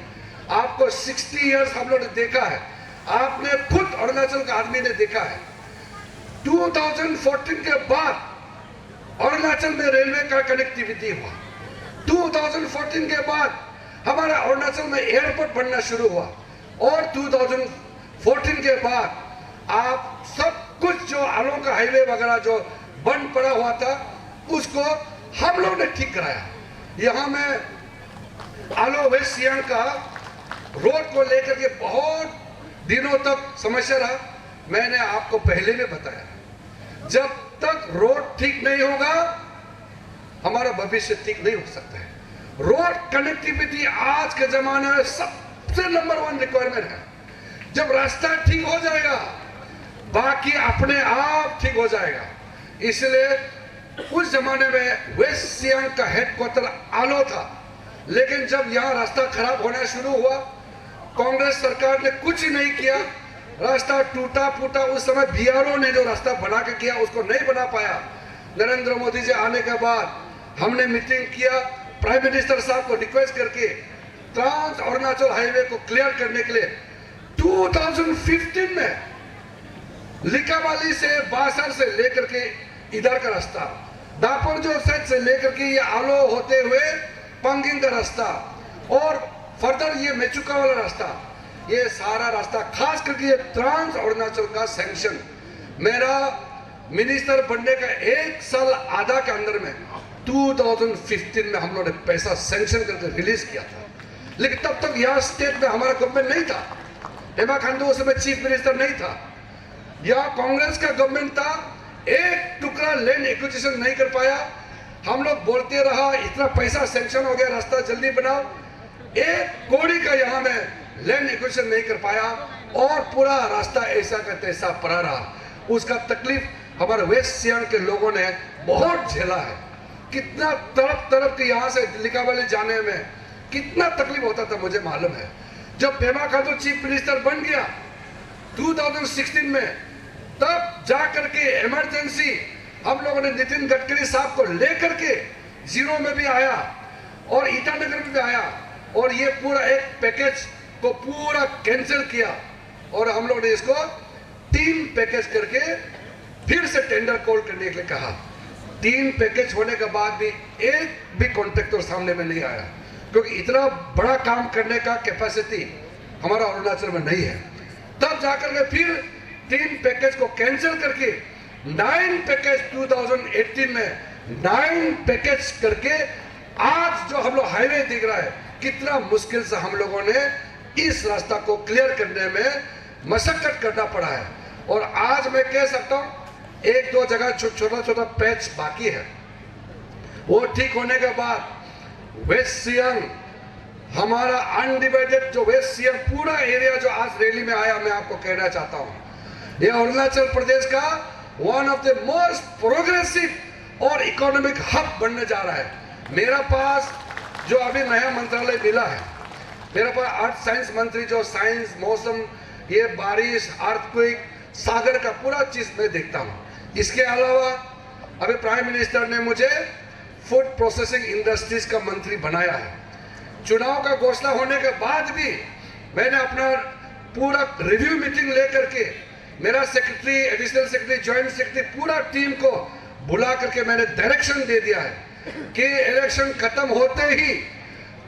आपको 60 इयर्स हम लोग ने देखा है, आपने खुद अरुणाचल का आदमी ने देखा है। 2014 के बाद अरुणाचल में रेलवे का कनेक्टिविटी हुआ। 2014 के बाद हमारा अरुणाचल में एयरपोर्ट बनना शुरू हुआ और 2014 के बाद आप सब कुछ जो आलो का हाईवे वगैरह जो बंद पड़ा हुआ था उसको हम लोग ने ठीक कराया। यहाँ में आलो वेस्ट सियांग का रोड को लेकर के बहुत दिनों तक समस्या रहा। मैंने आपको पहले में बताया, जब तक रोड ठीक नहीं होगा हमारा भविष्य ठीक नहीं हो सकता है। रोड कनेक्टिविटी आज के जमाने में सबसे नंबर 1 रिक्वायरमेंट है। जब रास्ता ठीक हो जाएगा बाकी अपने आप ठीक हो जाएगा। इसलिए उस जमाने में वेस्ट सियांग का हेडक्वार्टर आलो था, लेकिन जब यहाँ रास्ता खराब होना शुरू हुआ कांग्रेस सरकार ने कुछ नहीं किया, रास्ता टूटा फूटा। उस समय बीआरओ ने जो रास्ता बना के किया उसको नहीं बना पाया। नरेंद्र मोदी जी आने के बाद हमने मीटिंग किया, प्राइम मिनिस्टर साहब को रिक्वेस्ट करके ट्रांस अरुणाचल हाईवे को क्लियर करने के लिए 2015 में लिकाबाली से बासर से लेकर के इधर का रास्ता, दापोरजो साइड से लेकर के ये आलो होते हुए पंगिंग का रास्ता और फर्दर ये मेचुका वाला रास्ता, ये सारा रास्ता खास करके ये ट्रांस अरुणाचल का सैंक्शन मेरा मिनिस्टर बनने का 1 साल आधा के अंदर में 2015 में हम लोगों ने पैसा सैंक्शन करके रिलीज किया था। लेकिन तब तक यहाँ स्टेट में हमारा गवर्नमेंट नहीं था, हेमा खांडू उस समय चीफ मिनिस्टर नहीं था, यहाँ कांग्रेस का गवर्नमेंट था। एक टुकड़ा लैंड एक्विजिशन नहीं कर पाया। हम लोग बोलते रहा इतना पैसा सैंक्शन हो गया, रास्ता जल्दी बनाओ, 1 कौड़ी का यहाँ में लैंड एक्विजिशन नहीं कर पाया और पूरा रास्ता ऐसा का तैसा पड़ा रहा। उसका तकलीफ हमारे वेस्ट सियांग के लोगों ने बहुत झेला है। कितना तड़प के यहाँ से लिकाबाली जाने में कितना तकलीफ होता था मुझे मालूम है। जब पेमा खांडू चीफ मिनिस्टर बन गया 2016 में, तब जाकर के इमरजेंसी हम लोगों ने नितिन गडकरी साहब को लेकर के जीरो में भी आया और ईटानगर में भी आया और ये पूरा एक पैकेज को पूरा कैंसिल किया और हम लोग ने इसको 3 पैकेज करके फिर से टेंडर कॉल करने के लिए कहा। 3 पैकेज होने के बाद भी एक भी कॉन्ट्रैक्टर सामने में नहीं आया, क्योंकि इतना बड़ा काम करने का कैपेसिटी हमारा अरुणाचल में नहीं है। तब जाकर के फिर 3 पैकेज को कैंसिल करके 9 पैकेज 2018 में 9 पैकेज करके आज जो हम लोग हाईवे दिख रहा है, कितना मुश्किल से हम लोगों ने इस रास्ता को क्लियर करने में मशक्कत करना पड़ा है। और आज मैं कह सकता हूं 1-2 जगह छोटा पैच बाकी है, वो ठीक होने के बाद वेस्ट सियांग हमारा अनडिवाइडेड जो वेस्ट सियांग पूरा एरिया जो आज रैली में आया, मैं आपको कहना चाहता हूं ये अरुणाचल प्रदेश का one of the most progressive और इकोनॉमिक हब बनने जा रहा है। मेरा पास जो अभी नया मंत्रालय मिला है, मेरे पास अर्थ साइंस मंत्री जो साइंस, मौसम, ये बारिश, अर्थक्वेक, सागर का पूरा चीज मैं देखता हूँ। इसके अलावा अभी प्राइम मिनिस्टर ने मुझे फूड प्रोसेसिंग इंडस्ट्रीज का मंत्री बनाया है। चुनाव का घोषणा होने के बाद भी मैंने अपना पूरा रिव्यू मीटिंग लेकर के मेरा secretary, additional secretary, joint secretary पूरा टीम को बुला करके मैंने डायरेक्शन दे दिया है कि इलेक्शन खत्म होते ही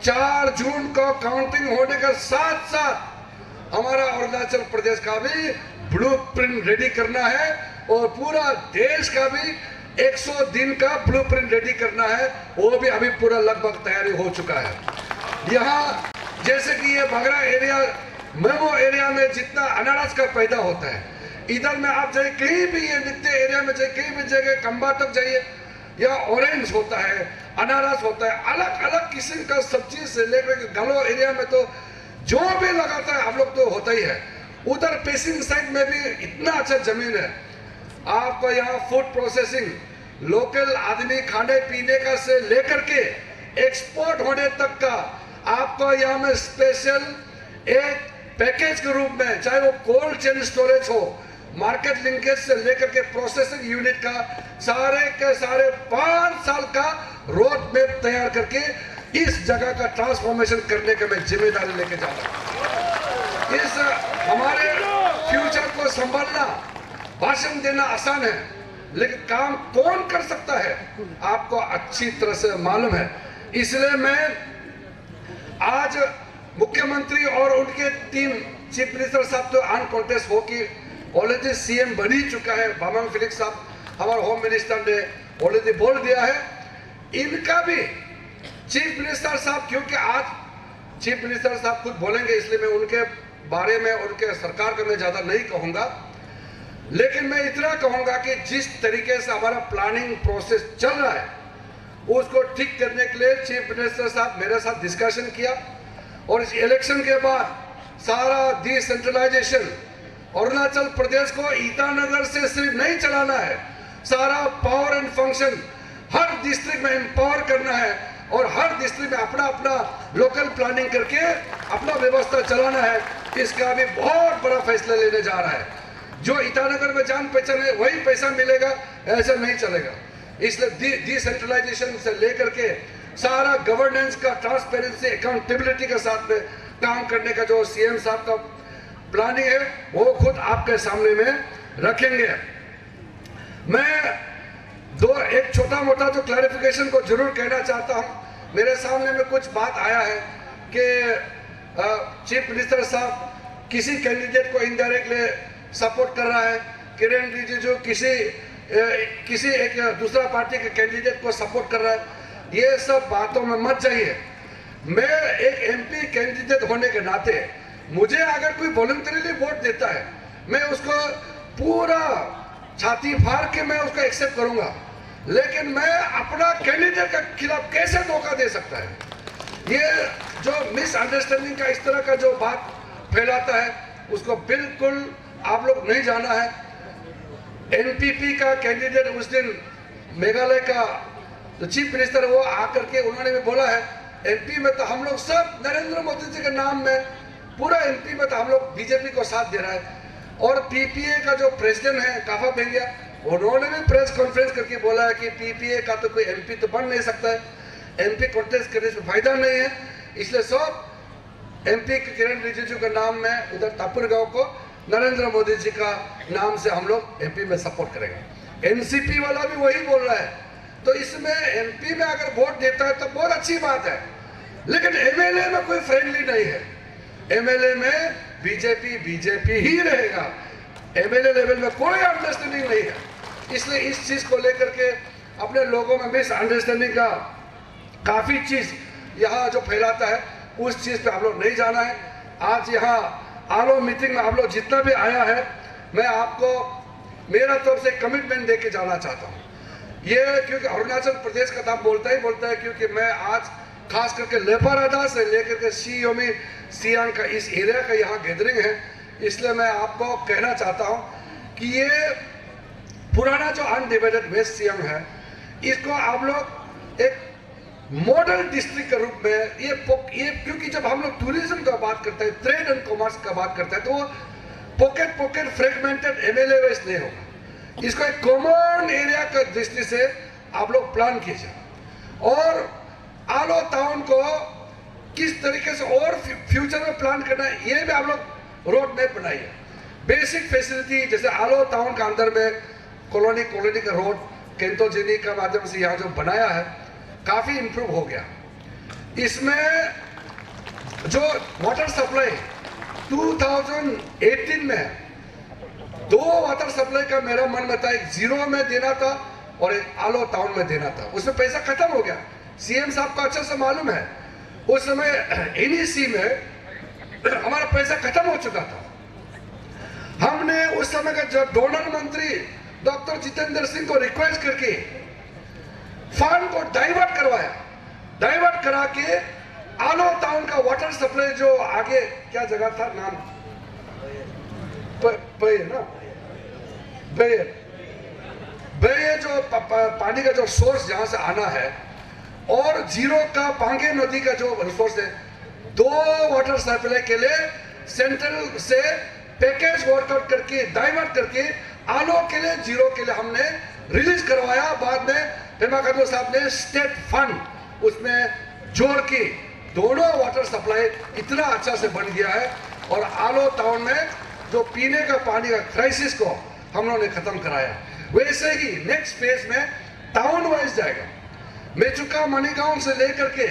4 जून को काउंटिंग होने के साथ साथ हमारा अरुणाचल प्रदेश का भी ब्लूप्रिंट रेडी करना है और पूरा देश का भी 100 दिन का ब्लूप्रिंट रेडी करना है। वो भी अभी पूरा लगभग तैयारी हो चुका है। यहाँ जैसे कि ये बगरा एरिया, मेमो एरिया में जितना अनारस का पैदा होता है, इधर में आप जाइए कहीं भी, ये नित्य एरिया में जाइए कहीं भी जगह, खंबा तक जाइए, या ऑरेंज होता है, अनारस होता है, अलग अलग किस्म का सब्जी से लेकर गलो एरिया में तो जो भी लगाता है हम लोग तो होता ही है। उधर पेसिंग साइड में भी इतना अच्छा जमीन है। आपको यहाँ फूड प्रोसेसिंग, लोकल आदमी खाने पीने का से लेकर के एक्सपोर्ट होने तक का आपको यहाँ में स्पेशल एक पैकेज के रूप में, चाहे वो कोल्ड चेन स्टोरेज हो, मार्केट लिंकेज से लेकर के प्रोसेसिंग यूनिट का सारे के सारे 5 साल का रोड मैप तैयार करके इस जगह का ट्रांसफॉर्मेशन करने का मैं जिम्मेदारी लेके जा रहा हूँ। इस हमारे फ्यूचर को संभालना भाषण देना आसान है, लेकिन काम कौन कर सकता है आपको अच्छी तरह से मालूम है। इसलिए मैं आज मुख्यमंत्री और उनके टीम, चीफ मिनिस्टर साहब तो अनकॉन्टेस्ट हो कि ऑलरेडी सीएम बन ही चुका है, बामांग फेलिक्स साहब हमारे होम मिनिस्टर ने ऑलरेडी बोल दिया है। इनका भी चीफ मिनिस्टर साहब, क्योंकि आज चीफ मिनिस्टर साहब खुद बोलेंगे इसलिए मैं उनके बारे में, उनके सरकार का मैं ज्यादा नहीं कहूंगा, लेकिन मैं इतना कहूंगा कि जिस तरीके से हमारा प्लानिंग प्रोसेस चल रहा है उसको ठीक करने के लिए चीफ मिनिस्टर साहब मेरे साथ डिस्कशन किया, और इस इलेक्शन के बाद सारा डिसेंट्रलाइजेशन अरुणाचल प्रदेश को ईटानगर से सिर्फ नहीं चलाना है, सारा power and function her district में एम्पावर करना है और हर डिस्ट्रिक्ट में अपना अपना लोकल प्लानिंग करके अपना व्यवस्था चलाना है। इसका भी बहुत बड़ा फैसला लेने जा रहा है। जो ईटानगर में जान पहचान है वही पैसा मिलेगा, ऐसा नहीं चलेगा। इसलिए डिसेंट्रलाइजेशन से लेकर के सारा गवर्नेंस का, ट्रांसपेरेंसी, अकाउंटेबिलिटी के साथ में काम करने का जो सीएम साहब का प्लानिंग है वो खुद आपके सामने में रखेंगे। मैं एक छोटा मोटा जो क्लैरिफिकेशन को जरूर कहना चाहता हूं। मेरे सामने में कुछ बात आया है कि चीफ मिनिस्टर साहब किसी कैंडिडेट को इनडायरेक्टली सपोर्ट कर रहा है, किरण रिजिजू किसी एक दूसरा पार्टी के कैंडिडेट को सपोर्ट कर रहा है। ये सब बातों में मत जाइए। मैं एक एमपी कैंडिडेट होने के नाते मुझे अगर कोई वॉलंटरीली वोट देता है मैं उसको पूरा छाती फाड़ के मैं उसको एक्सेप्ट करूंगा, लेकिन मैं अपना कैंडिडेट के खिलाफ कैसे धोखा दे सकता है? ये जो मिसअंडरस्टैंडिंग का इस तरह का जो बात फैलाता है उसको बिल्कुल आप लोग नहीं जाना है। एनपीपी का कैंडिडेट उस दिन मेघालय का जो चीफ मिनिस्टर वो आकर के उन्होंने भी बोला है एमपी में तो हम लोग सब नरेंद्र मोदी जी के नाम में, पूरा एमपी में तो हम लोग बीजेपी को साथ दे रहा है। और पीपीए का जो प्रेसिडेंट है काफा बेंगिया, उन्होंने भी प्रेस कॉन्फ्रेंस करके बोला है कि पीपीए का तो कोई एमपी तो बन नहीं सकता है, एमपी कॉन्टेस्ट करने से फायदा नहीं है, इसलिए सब एमपी के किरण रिजिजू के नाम में उधर तापुर गांव को नरेंद्र मोदी जी का नाम से हम लोग एमपी में सपोर्ट करेंगे। एनसीपी वाला भी वही बोल रहा है। तो इसमें एमपी में अगर वोट देता है तो बहुत अच्छी बात है, लेकिन एमएलए में कोई फ्रेंडली नहीं है। एमएलए में बीजेपी ही रहेगा, एमएलए लेवल में कोई अंडरस्टैंडिंग नहीं है। इसलिए इस चीज को लेकर के अपने लोगों में मिसअंडरस्टैंडिंग का काफी चीज यहाँ जो फैलाता है उस चीज पे आप लोग नहीं जाना है। आज यहाँ आलो मीटिंग में आप लोग जितना भी आया है मैं आपको मेरा तरफ से कमिटमेंट दे के जाना चाहता हूँ। ये क्योंकि अरुणाचल प्रदेश का नाम बोलता है क्योंकि मैं आज खास करके लेपारादा से लेकर के शियोमी सियांग का इस एरिया का यहाँ गैदरिंग है, इसलिए मैं आपको कहना चाहता हूँ कि ये पुराना जो अनडिवाइडेड वेस्ट सियांग है इसको आप लोग एक मॉडल डिस्ट्रिक्ट के रूप में ये क्योंकि जब हम लोग टूरिज्म का बात करते हैं, ट्रेड एंड कॉमर्स का बात करते हैं, तो वो पॉकेट फ्रेगमेंटेड एमएलए वेस्ट नहीं होगा। इसको एक कॉमन एरिया का दृष्टि से आप लोग प्लान कीजिए और आलो टाउन को किस तरीके से और फ्यूचर में प्लान करना है ये भी आप लोग रोड मैप बनाइए। बेसिक फैसिलिटी जैसे आलो टाउन का अंदर में कॉलोनी का रोड केंटोजिनी का माध्यम से यहाँ जो बनाया है काफी इंप्रूव हो गया। इसमें जो वाटर सप्लाई 2018 में 2 वाटर सप्लाई का मेरा मन में था, एक जीरो में देना था और एक आलो टाउन में देना था। उसमें पैसा खत्म हो गया, सीएम साहब को अच्छे से मालूम है। उस समय एनईसी में हमारा पैसा खत्म हो चुका था। हमने उस समय का जब डोनर मंत्री डॉक्टर जितेंद्र सिंह को रिक्वेस्ट करके फंड को डाइवर्ट करवाया, डाइवर्ट करा के आलो टाउन का वाटर सप्लाई जो आगे क्या जगह था नाम जो पानी का जो सोर्स जहां से आना है और जीरो का पांगे नदी का जो रिसोर्स है, 2 वाटर सप्लाई के लिए सेंट्रल से पैकेज वर्कआउट करके डाइवर्ट करके आलो के लिए जीरो के लिए हमने रिलीज करवाया। बाद में पेमा खांडू साहब ने स्टेट फंड उसमें जोड़ के दोनों वाटर सप्लाई इतना अच्छा से बन गया है और आलो टाउन में जो पीने का पानी का क्राइसिस को हम लोगों ने खत्म कराया। वैसे ही नेक्स्ट फेज में टाउन वाइज जाएगा। मेचुका मणिगांव से लेकर के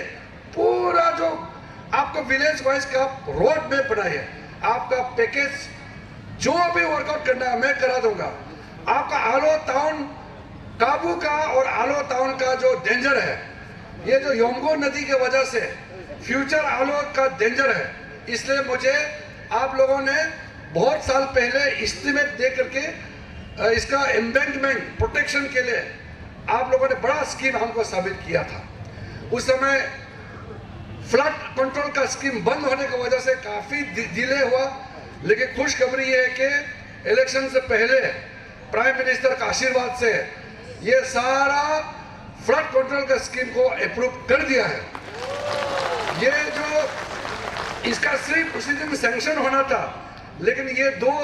पूरा जो आपको विलेज वाइज का रोड मैप बनाइए, आपका पैकेज जो भी वर्कआउट करना है मैं करा दूंगा। आपका आलो टाउन काबू का और आलो टाउन का जो डेंजर है, ये जो योमगो नदी के वजह से फ्यूचर आलो का डेंजर है, इसलिए मुझे आप लोगों ने बहुत साल पहले एस्टीमेट दे करके इसका एम्बैंकमेंट प्रोटेक्शन के लिए आप लोगों ने बड़ा स्कीम हमको साबित किया था। उस समय फ्लड कंट्रोल का स्कीम बंद होने की वजह से काफी डिले हुआ, लेकिन खुशखबरी ये है कि इलेक्शन से पहले प्राइम मिनिस्टर का आशीर्वाद से ये सारा फ्लड कंट्रोल का स्कीम को अप्रूव कर दिया है। ये जो इसका सिर्फ उसी दिन सैंक्शन होना था, लेकिन ये दो,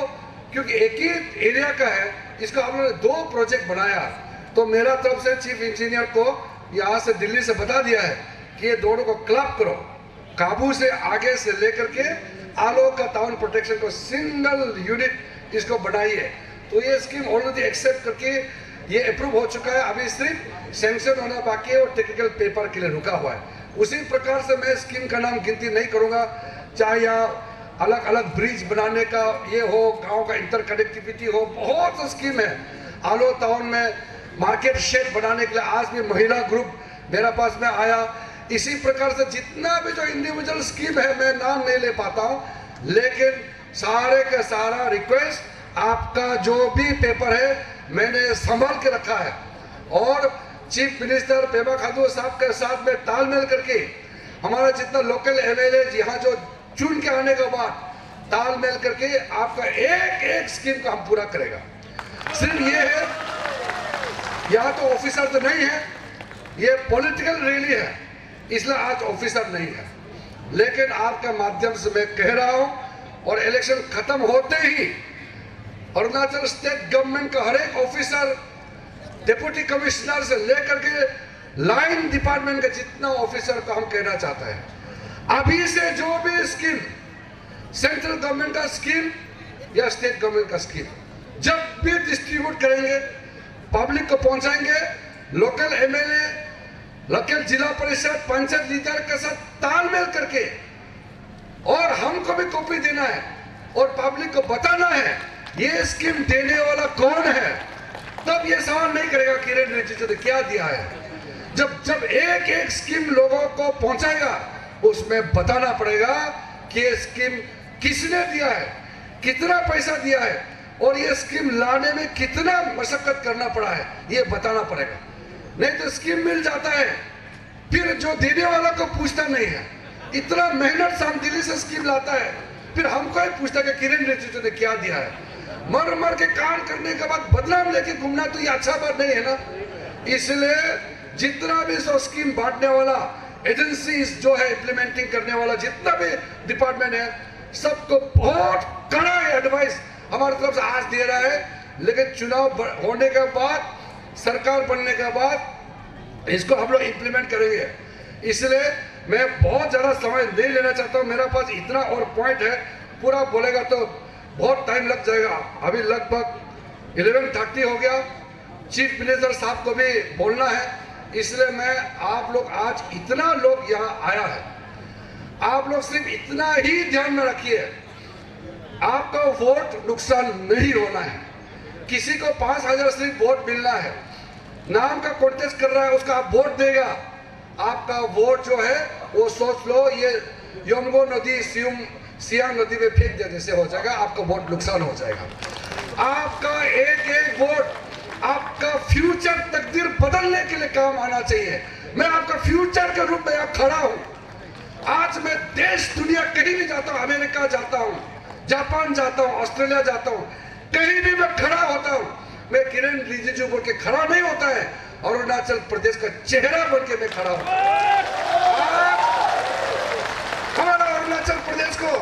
क्योंकि एक ही एरिया का है, इसको हम लोगों ने दो प्रोजेक्ट बनाया। तो मेरा तरफ से चीफ इंजीनियर को यहाँ से दिल्ली से बता दिया है कि ये दोनों को क्लब करो, काबू से आगे से लेकर के आलो का टाउन प्रोटेक्शन को सिंगल यूनिट इसको बनाइए। तो ये स्कीम ऑलरेडी एक्सेप्ट करके ये अप्रूव हो चुका है, अभी सिर्फ सैंक्शन होना बाकी है और टेक्निकल पेपर के लिए रुका हुआ है। उसी प्रकार से मैं स्कीम का नाम गिनती नहीं करूंगा, चाहे यहाँ अलग अलग ब्रिज बनाने का ये हो, गांव का इंटर कनेक्टिविटी हो, बहुत स्कीम है। आलो टाउन में मार्केट शेड बनाने के लिए आज भी महिला ग्रुप मेरा पास में आया। इसी प्रकार से जितना भी जो इंडिविजुअल स्कीम है मैं नाम नहीं ले पाता हूँ, लेकिन सारे का सारा रिक्वेस्ट आपका जो भी पेपर है मैंने संभाल के रखा है। और चीफ मिनिस्टर पेमा खांडू साहब के साथ में तालमेल करके हमारा जितना लोकल एमएलए यहाँ जो चुन के आने के बाद तालमेल करके आपका एक एक स्कीम का हम पूरा करेगा। सिर्फ ये है, यहाँ तो ऑफिसर तो नहीं है, ये पॉलिटिकल रैली है, इसलिए आज ऑफिसर नहीं है, लेकिन आपके माध्यम से मैं कह रहा हूँ और इलेक्शन खत्म होते ही अरुणाचल स्टेट गवर्नमेंट का हर एक ऑफिसर, डिप्टी कमिश्नर से लेकर के लाइन डिपार्टमेंट का जितना ऑफिसर को हम कहना चाहते हैं, अभी से जो भी स्कीम, सेंट्रल गवर्नमेंट का स्कीम या स्टेट गवर्नमेंट का स्कीम जब भी डिस्ट्रीब्यूट करेंगे, पब्लिक को पहुंचाएंगे, लोकल एमएलए, लोकल जिला परिषद, पंचायत लीडर के साथ तालमेल करके, और हमको भी कॉपी देना है और पब्लिक को बताना है ये स्कीम देने वाला कौन है। तब ये सवाल नहीं करेगा किरण रिजिजू ने क्या दिया है। जब एक एक स्कीम लोगों को पहुंचाएगा, उसमें बताना पड़ेगा कि ये स्कीम किसने दिया है, कितना पैसा दिया है और ये स्कीम लाने में कितना मशक्कत करना पड़ा है, ये बताना पड़ेगा। नहीं तो स्कीम मिल जाता है, फिर जो देने वाला को पूछता नहीं है। इतना मेहनत से हम दिल्ली से स्कीम लाता है, फिर हमको ही पूछता कि किरण रिजिजू ने क्या दिया है। मर मर के काम करने के बाद बदनाम लेके घूमना तो ये अच्छा बात नहीं है ना। इसलिए जितना भी सो स्कीम बांटने वाला एजेंसी जो है, इम्प्लीमेंटिंग करने वाला जितना भी डिपार्टमेंट है, सबको बहुत कड़ा एडवाइस हमारी तरफ से आज दे रहा है। लेकिन चुनाव होने के बाद, सरकार बनने के बाद इसको हम लोग इम्प्लीमेंट करेंगे। इसलिए मैं बहुत ज़्यादा समय नहीं लेना चाहता हूँ, मेरा पास इतना और पॉइंट है, पूरा बोलेगा तो बहुत टाइम लग जाएगा। अभी लगभग 11:30 हो गया, चीफ मिनिस्टर साहब को भी बोलना है, इसलिए मैं आप लोग आज इतना लोग यहाँ आया है, आप लोग सिर्फ इतना ही ध्यान में रखिए, आपका वोट नुकसान नहीं होना है। किसी को 5,000 सिर्फ वोट मिलना है, नाम का कॉन्टेस्ट कर रहा है, उसका आप वोट देगा, आपका वोट जो है वो सोच लो ये योमगो नदी सियांग नदी में फेंक दिया जैसे हो जाएगा, आपका वोट नुकसान हो जाएगा। आपका एक एक वोट आपका फ्यूचर तकदीर बदलने के लिए काम आना चाहिए। मैं आपका फ्यूचर के रूप में यहाँ खड़ा हूँ। आज मैं देश दुनिया कहीं भी जाता हूँ, अमेरिका जाता हूँ, जापान जाता हूँ, ऑस्ट्रेलिया जाता हूँ, कहीं भी मैं खड़ा होता हूँ, मैं किरण रिजिजू बोल के खड़ा नहीं होता है, अरुणाचल प्रदेश का चेहरा बन के मैं खड़ा हूँ। हमारा अरुणाचल प्रदेश को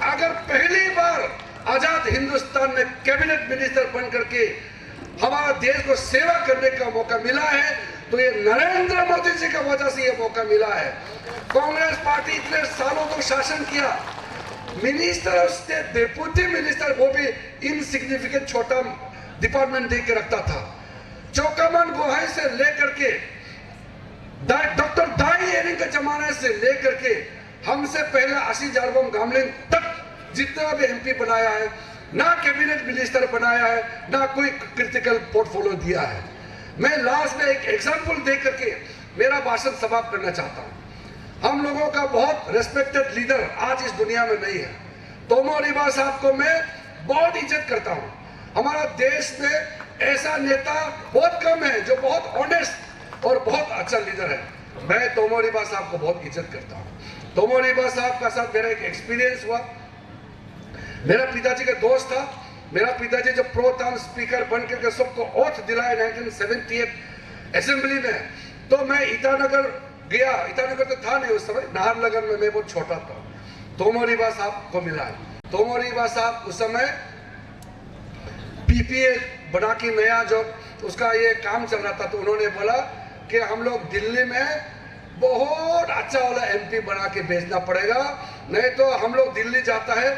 अगर पहली बार आजाद हिंदुस्तान में कैबिनेट मिनिस्टर बन करके हमारा देश को सेवा करने का मौका मिला है, तो ये नरेंद्र मोदी जी की वजह से ये मौका मिला है। कांग्रेस पार्टी इतने सालों तक शासन किया, minister of state, deputy minister, वो भी इनसिग्निफिकेंट छोटा डिपार्टमेंट दे के रखता था। चौकामन गोहाई से लेकर के डॉक्टर दाई एरिंग के जमाने से लेकर के हमसे पहले आशी जारबम गामलिन तक जितना भी एमपी बनाया है, ना कैबिनेट मिनिस्टर बनाया है, ना कोई क्रिटिकल पोर्टफोलियो दिया है। मैं लास्ट में एक एग्जांपल दे करके मेरा भाषण समाप्त करना चाहता हूं। हम लोगों का बहुत रेस्पेक्टेड लीडर आज इस दुनिया में नहीं है। तोमो रिबा साहब को मैं बहुत इज्जत करता हूं। हमारा देश में ऐसा नेता बहुत कम है जो बहुत ऑनेस्ट और बहुत अच्छा लीडर है। मैं तोमो रिबा साहब को बहुत इज्जत करता हूं। तोमो रिबा साहब का साथ मेरा एक एक्सपीरियंस हुआ। मेरा पिताजी का दोस्त था। मेरा पिताजी जब प्रो टाउन स्पीकर बन करके सबको ओथ दिलाए 1978 असेंबली में, तो मैं ईटानगर गया। ईटानगर तो था नहीं उस समय, नाहरलगुन में मैं बहुत छोटा था। तोमो रिबा साहब को मिला। तोमो रिबा साहब उस समय पीपीए बना के नया जो उसका ये काम चल रहा था, तो उन्होंने बोला कि हम लोग दिल्ली में बहुत अच्छा वाला एमपी बना के भेजना पड़ेगा, नहीं तो हम लोग दिल्ली जाता है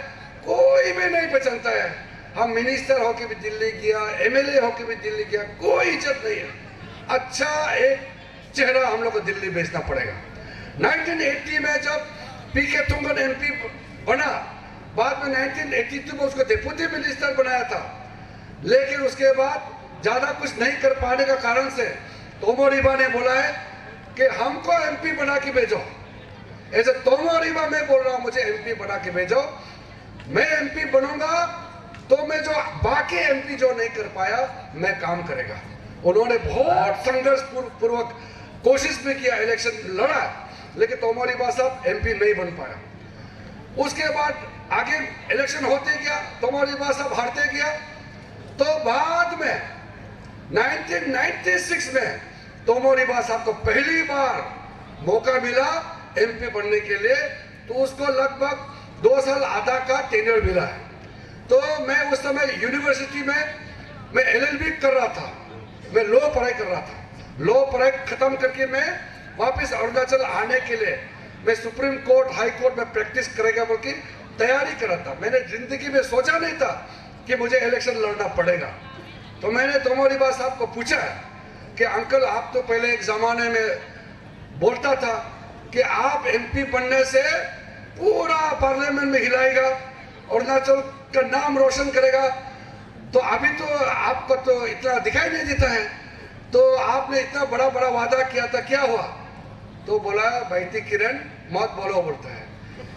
कोई भी नहीं पहचानता है। हम मिनिस्टर होके भी दिल्ली गया, एमएलए होके भी दिल्ली गया, कोई इज्जत नहीं है। अच्छा एक चेहरा हम लोग को दिल्ली भेजना पड़ेगा। 1980 में जब पीके तुंगन एमपी बना, बाद में 1982 में उसको डिप्टी मिनिस्टर बनाया था, लेकिन उसके बाद ज्यादा कुछ नहीं कर पाने का कारण से तोमो रिबा ने बोला है कि हमको एमपी बना के भेजो। ऐसे तोमो रिबा मैं बोल रहा हूं, मुझे एमपी बना के भेजो। मैं एमपी बनूंगा तो मैं जो बाकी एमपी जो नहीं कर पाया मैं काम करेगा। उन्होंने बहुत संघर्ष पूर्वक कोशिश भी किया, इलेक्शन लड़ा, लेकिन तोमो रिबा साहब एमपी नहीं बन पाया। उसके बाद आगे इलेक्शन होते गया, तोमो रिबा साहब हारते गया। तो बाद में 1996 में तोमो रिबा साहब को पहली बार मौका मिला एमपी बनने के लिए, तो उसको लगभग 2 साल आधा का टेन्योर मिला है। तो मैं उस समय यूनिवर्सिटी में मैं एलएलबी कर रहा था, मैं लॉ पढ़ाई कर रहा था। लॉ पढ़ाई खत्म करके मैं वापस अरुणाचल आने के लिए मैं सुप्रीम कोर्ट, हाई कोर्ट में प्रैक्टिस करेगा बोल के तैयारी कर रहा था। मैंने जिंदगी में सोचा नहीं था कि मुझे इलेक्शन लड़ना पड़ेगा। तो मैंने तोमो रिबा साहब को पूछा कि अंकल, आप तो पहले एक जमाने में बोलता था कि आप एमपी बनने से पूरा पार्लियामेंट में हिलाएगा, अरुणाचल का नाम रोशन करेगा, तो अभी तो आपको तो इतना दिखाई नहीं देता है, तो आपने इतना बड़ा बड़ा वादा किया था, क्या हुआ? तो बोला, भाईती किरण मत बोलो, बोलता है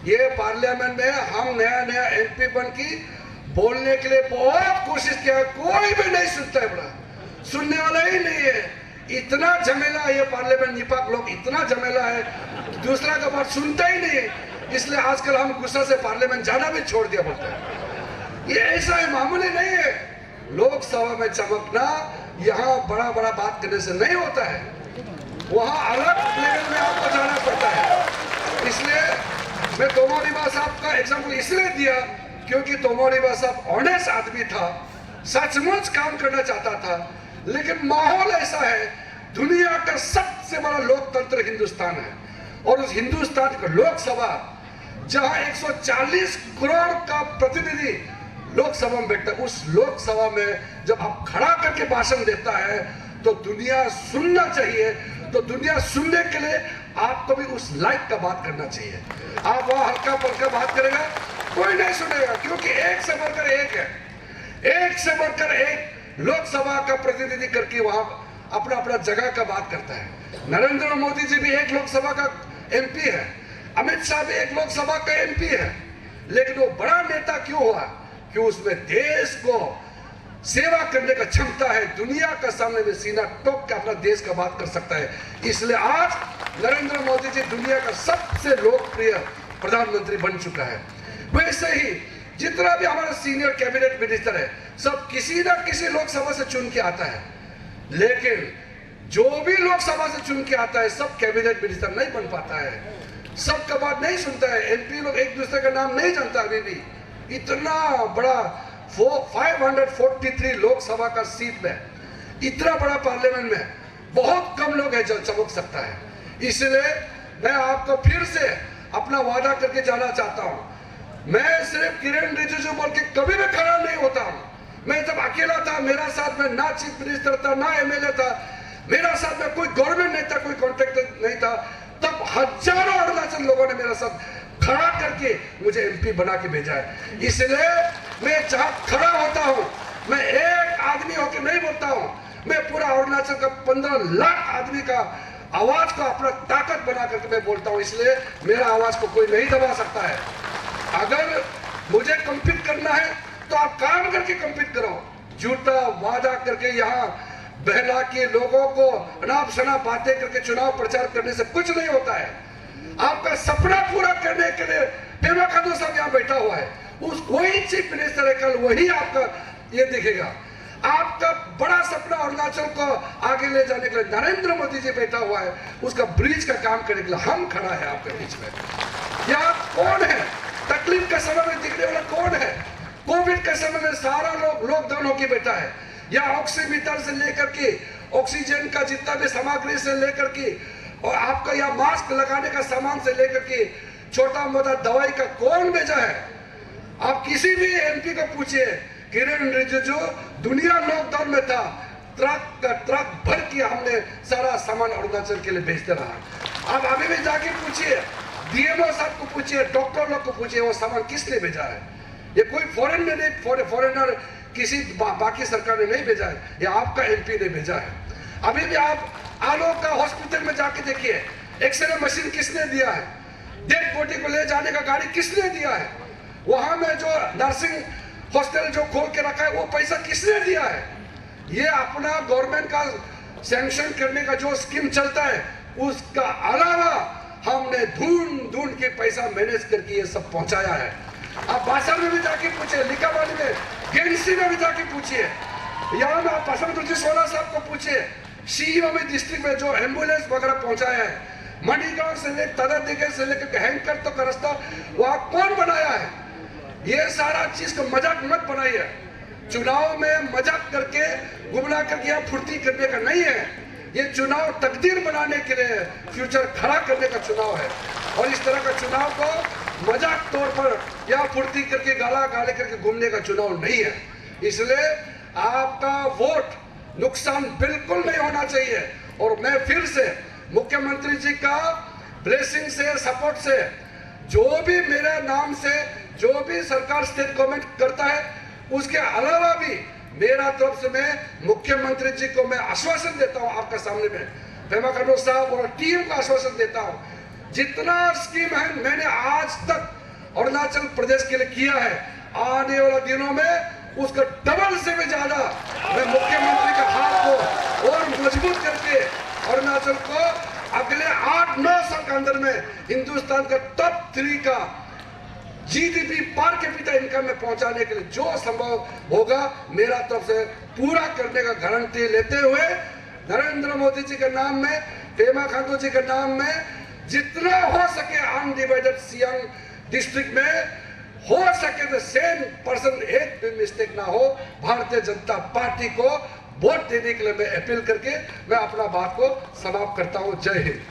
ये पार्लियामेंट में हम नया नया एमपी बन की बोलने के लिए बहुत कोशिश किया, कोई भी नहीं सुनता है, बोला सुनने वाला ही नहीं है। इतना झमेला है ये पार्लियामेंट, निपाक लोग इतना झमेला है, दूसरा का बात सुनता ही नहीं है, इसलिए आजकल हम गुस्सा से पार्लियामेंट जाना भी छोड़ दिया, बोलते हैं। ये ऐसा है, मामूली नहीं है। लोकसभा में चमकना यहाँ बड़ा बड़ा बात करने से नहीं होता है, वहाँ अलग लेवल में आपको जाना पड़ता है। इसलिए मैं तोमो रिबा साहब का एग्जाम्पल इसलिए दिया क्योंकि तोमो रिबा साहब ऑनेस्ट आदमी था, सचमुच काम करना चाहता था, लेकिन माहौल ऐसा है, दुनिया का सबसे बड़ा लोकतंत्र हिंदुस्तान है, और उस हिंदुस्तान का लोकसभा जहां 140 करोड़ का प्रतिनिधि लोकसभा में बैठता है, उस लोकसभा में जब आप खड़ा करके भाषण देता है तो दुनिया सुनना चाहिए। तो दुनिया सुनने के लिए आपको भी उस लाइक का बात करना चाहिए। आप वहां हल्का पलका बात करेगा, कोई नहीं सुनेगा, क्योंकि एक से बढ़कर एक है, एक से बढ़कर एक लोकसभा का प्रतिनिधि करके वहां अपना अपना जगह का बात करता है। नरेंद्र मोदी जी भी एक लोकसभा का एमपी है, अमित शाह भी एक लोकसभा का एमपी है, लेकिन वो बड़ा नेता क्यों हुआ? कि उसमें देश को सेवा करने का क्षमता है, दुनिया का सामने में सीना ठोक के अपना देश का बात कर सकता है। इसलिए आज नरेंद्र मोदी जी दुनिया का सबसे लोकप्रिय प्रधानमंत्री बन चुका है। वैसे ही जितना भी हमारा सीनियर कैबिनेट मिनिस्टर है, सब किसी ना किसी लोकसभा से चुन के आता है, लेकिन जो भी लोकसभा से चुन के आता है सब कैबिनेट मिनिस्टर नहीं बन पाता है, सबका बात नहीं सुनता है। एमपी लोग एक दूसरे का नाम नहीं जानता। अभी भी इतना बड़ा 543 लोकसभा का सीट में, इतना बड़ा पार्लियामेंट में बहुत कम लोग हैं जो चमक सकता है। इसलिए मैं आपको फिर से अपना वादा करके जाना चाहता हूं, मैं सिर्फ किरण रिजिजू बोल के कभी भी खड़ा नहीं होता हूं। मैं जब अकेला था, मेरा साथ में ना चीफ मिनिस्टर था, ना एमएलए था, मेरा साथ में कोई गवर्नमेंट नहीं था, कोई कॉन्ट्रैक्टर नहीं था, तब हजारों अरुणाचल लोगों ने मेरा साथ खड़ा करके मुझे एमपी बना के भेजा है। इसलिए मैं जहां खड़ा होता हूं, मैं एक आदमी होकर नहीं बोलता हूं, मैं पूरा अरुणाचल का 15 लाख आदमी का आवाज को अपना ताकत बना करके मैं बोलता हूं। इसलिए मेरा आवाज को कोई नहीं दबा सकता है। अगर मुझे कम्पीट करना है तो आप काम करके कम्पीट करो। झूठा वादा करके यहाँ बहला के लोगों को अनाप शनाप बातें करके चुनाव प्रचार करने से कुछ नहीं होता है। आपका सपना पूरा करने के लिए पेमा खांडू साहब यहाँ बैठा हुआ है, उस वही चीफ मिनिस्टर है, कल वही आपका ये दिखेगा। आपका बड़ा सपना अरुणाचल को आगे ले जाने के लिए नरेंद्र मोदी जी बैठा हुआ है, उसका ब्रिज का काम करने के लिए हम खड़ा है आपके बीच में। यहाँ कौन है तकलीफ के समय में दिखने वाला, कौन है कोविड के समय में सारा लोग लॉकडाउन होके बैठा है। यहाँ ऑक्सीमीटर से लेकर के ऑक्सीजन का जितना भी सामग्री से लेकर के और आपका यहाँ मास्क लगाने का सामान से लेकर के छोटा मोटा दवाई का कौन भेजा है। आप किसी भी एमपी को पूछिए, किरण रिजिजू दुनिया लॉकडाउन में था, ट्रक भर के हमने सारा सामान अरुणाचल के लिए भेजते रहा। आप अभी भी जाके पूछिए, डीएमओ साहब को पूछिए, डॉक्टर लोग को पूछिए, वो सामान किसने भेजा है। ये कोई फॉरेन में नहीं, फॉरेनर किसी बाकी सरकार ने नहीं भेजा है, ये आपका एमपी ने भेजा है। अभी भी आप आलोक का हॉस्पिटल में जाके देखिए, एक्सरे मशीन किसने दिया है, डेड बॉडी को ले जाने का गाड़ी किसने दिया है, वहां में जो नर्सिंग हॉस्टल जो खोल के रखा है वो पैसा किसने दिया है। ये अपना गवर्नमेंट का सैंक्शन करने का जो स्कीम चलता है उसका अलावा हमने ढूंढ के पैसा मैनेज करके ये सब पहुंचाया है। आप बासर में भी जाके पूछिए, लिकावाली में, गेंसी में भी जाके पूछिए, यहाँ में आप असम सोना साहब को पूछिए, सीईओ में डिस्ट्रिक्ट में जो एम्बुलेंस वगैरह पहुंचाया है, मणिगांव से लेकर तदादिगर से लेकर हैंकर तक का रास्ता वहां कौन बनाया है। ये सारा चीज को मजाक मत बनाइए। चुनाव में मजाक करके गुमराह करके यहाँ फुर्ती करने का नहीं है। ये चुनाव तकदीर बनाने के लिए, फ्यूचर खड़ा करने का चुनाव है। और इस तरह का चुनाव को मजाक तौर पर या फुर्ती करके गाला गाले करके घूमने का चुनाव नहीं है। इसलिए आपका वोट नुकसान बिल्कुल नहीं होना चाहिए। और मैं फिर से मुख्यमंत्री जी का ब्लेसिंग से, सपोर्ट से, जो भी मेरे नाम से जो भी सरकार स्टेट गवर्नमेंट करता है उसके अलावा भी मेरा तरफ से मैं मुख्यमंत्री जी को मैं आश्वासन देता हूं आपके सामने में, पेमा खांडू साहब और टीम को आश्वासन देता हूं, जितना स्कीम है मैंने आज तक अरुणाचल प्रदेश के लिए किया है, आने वाले दिनों में उसका डबल से भी ज्यादा मैं मुख्यमंत्री के हाथ को और मजबूत करके अरुणाचल को अगले 8-9 साल के अंदर में हिंदुस्तान का टॉप 3 का जीडीपी पर कैपिटा इनकम में पहुंचाने के लिए जो संभव होगा मेरा तरफ से पूरा करने का गारंटी लेते हुए नरेंद्र मोदी जी के नाम में, पेमा खांडू जी के नाम में जितना हो सके अनडिवाइडेड सियांग डिस्ट्रिक्ट में हो सके तो सेम पर्सन एक भी मिस्टेक ना हो, भारतीय जनता पार्टी को वोट देने के लिए मैं अपील करके मैं अपना बात को समाप्त करता हूं। जय हिंद।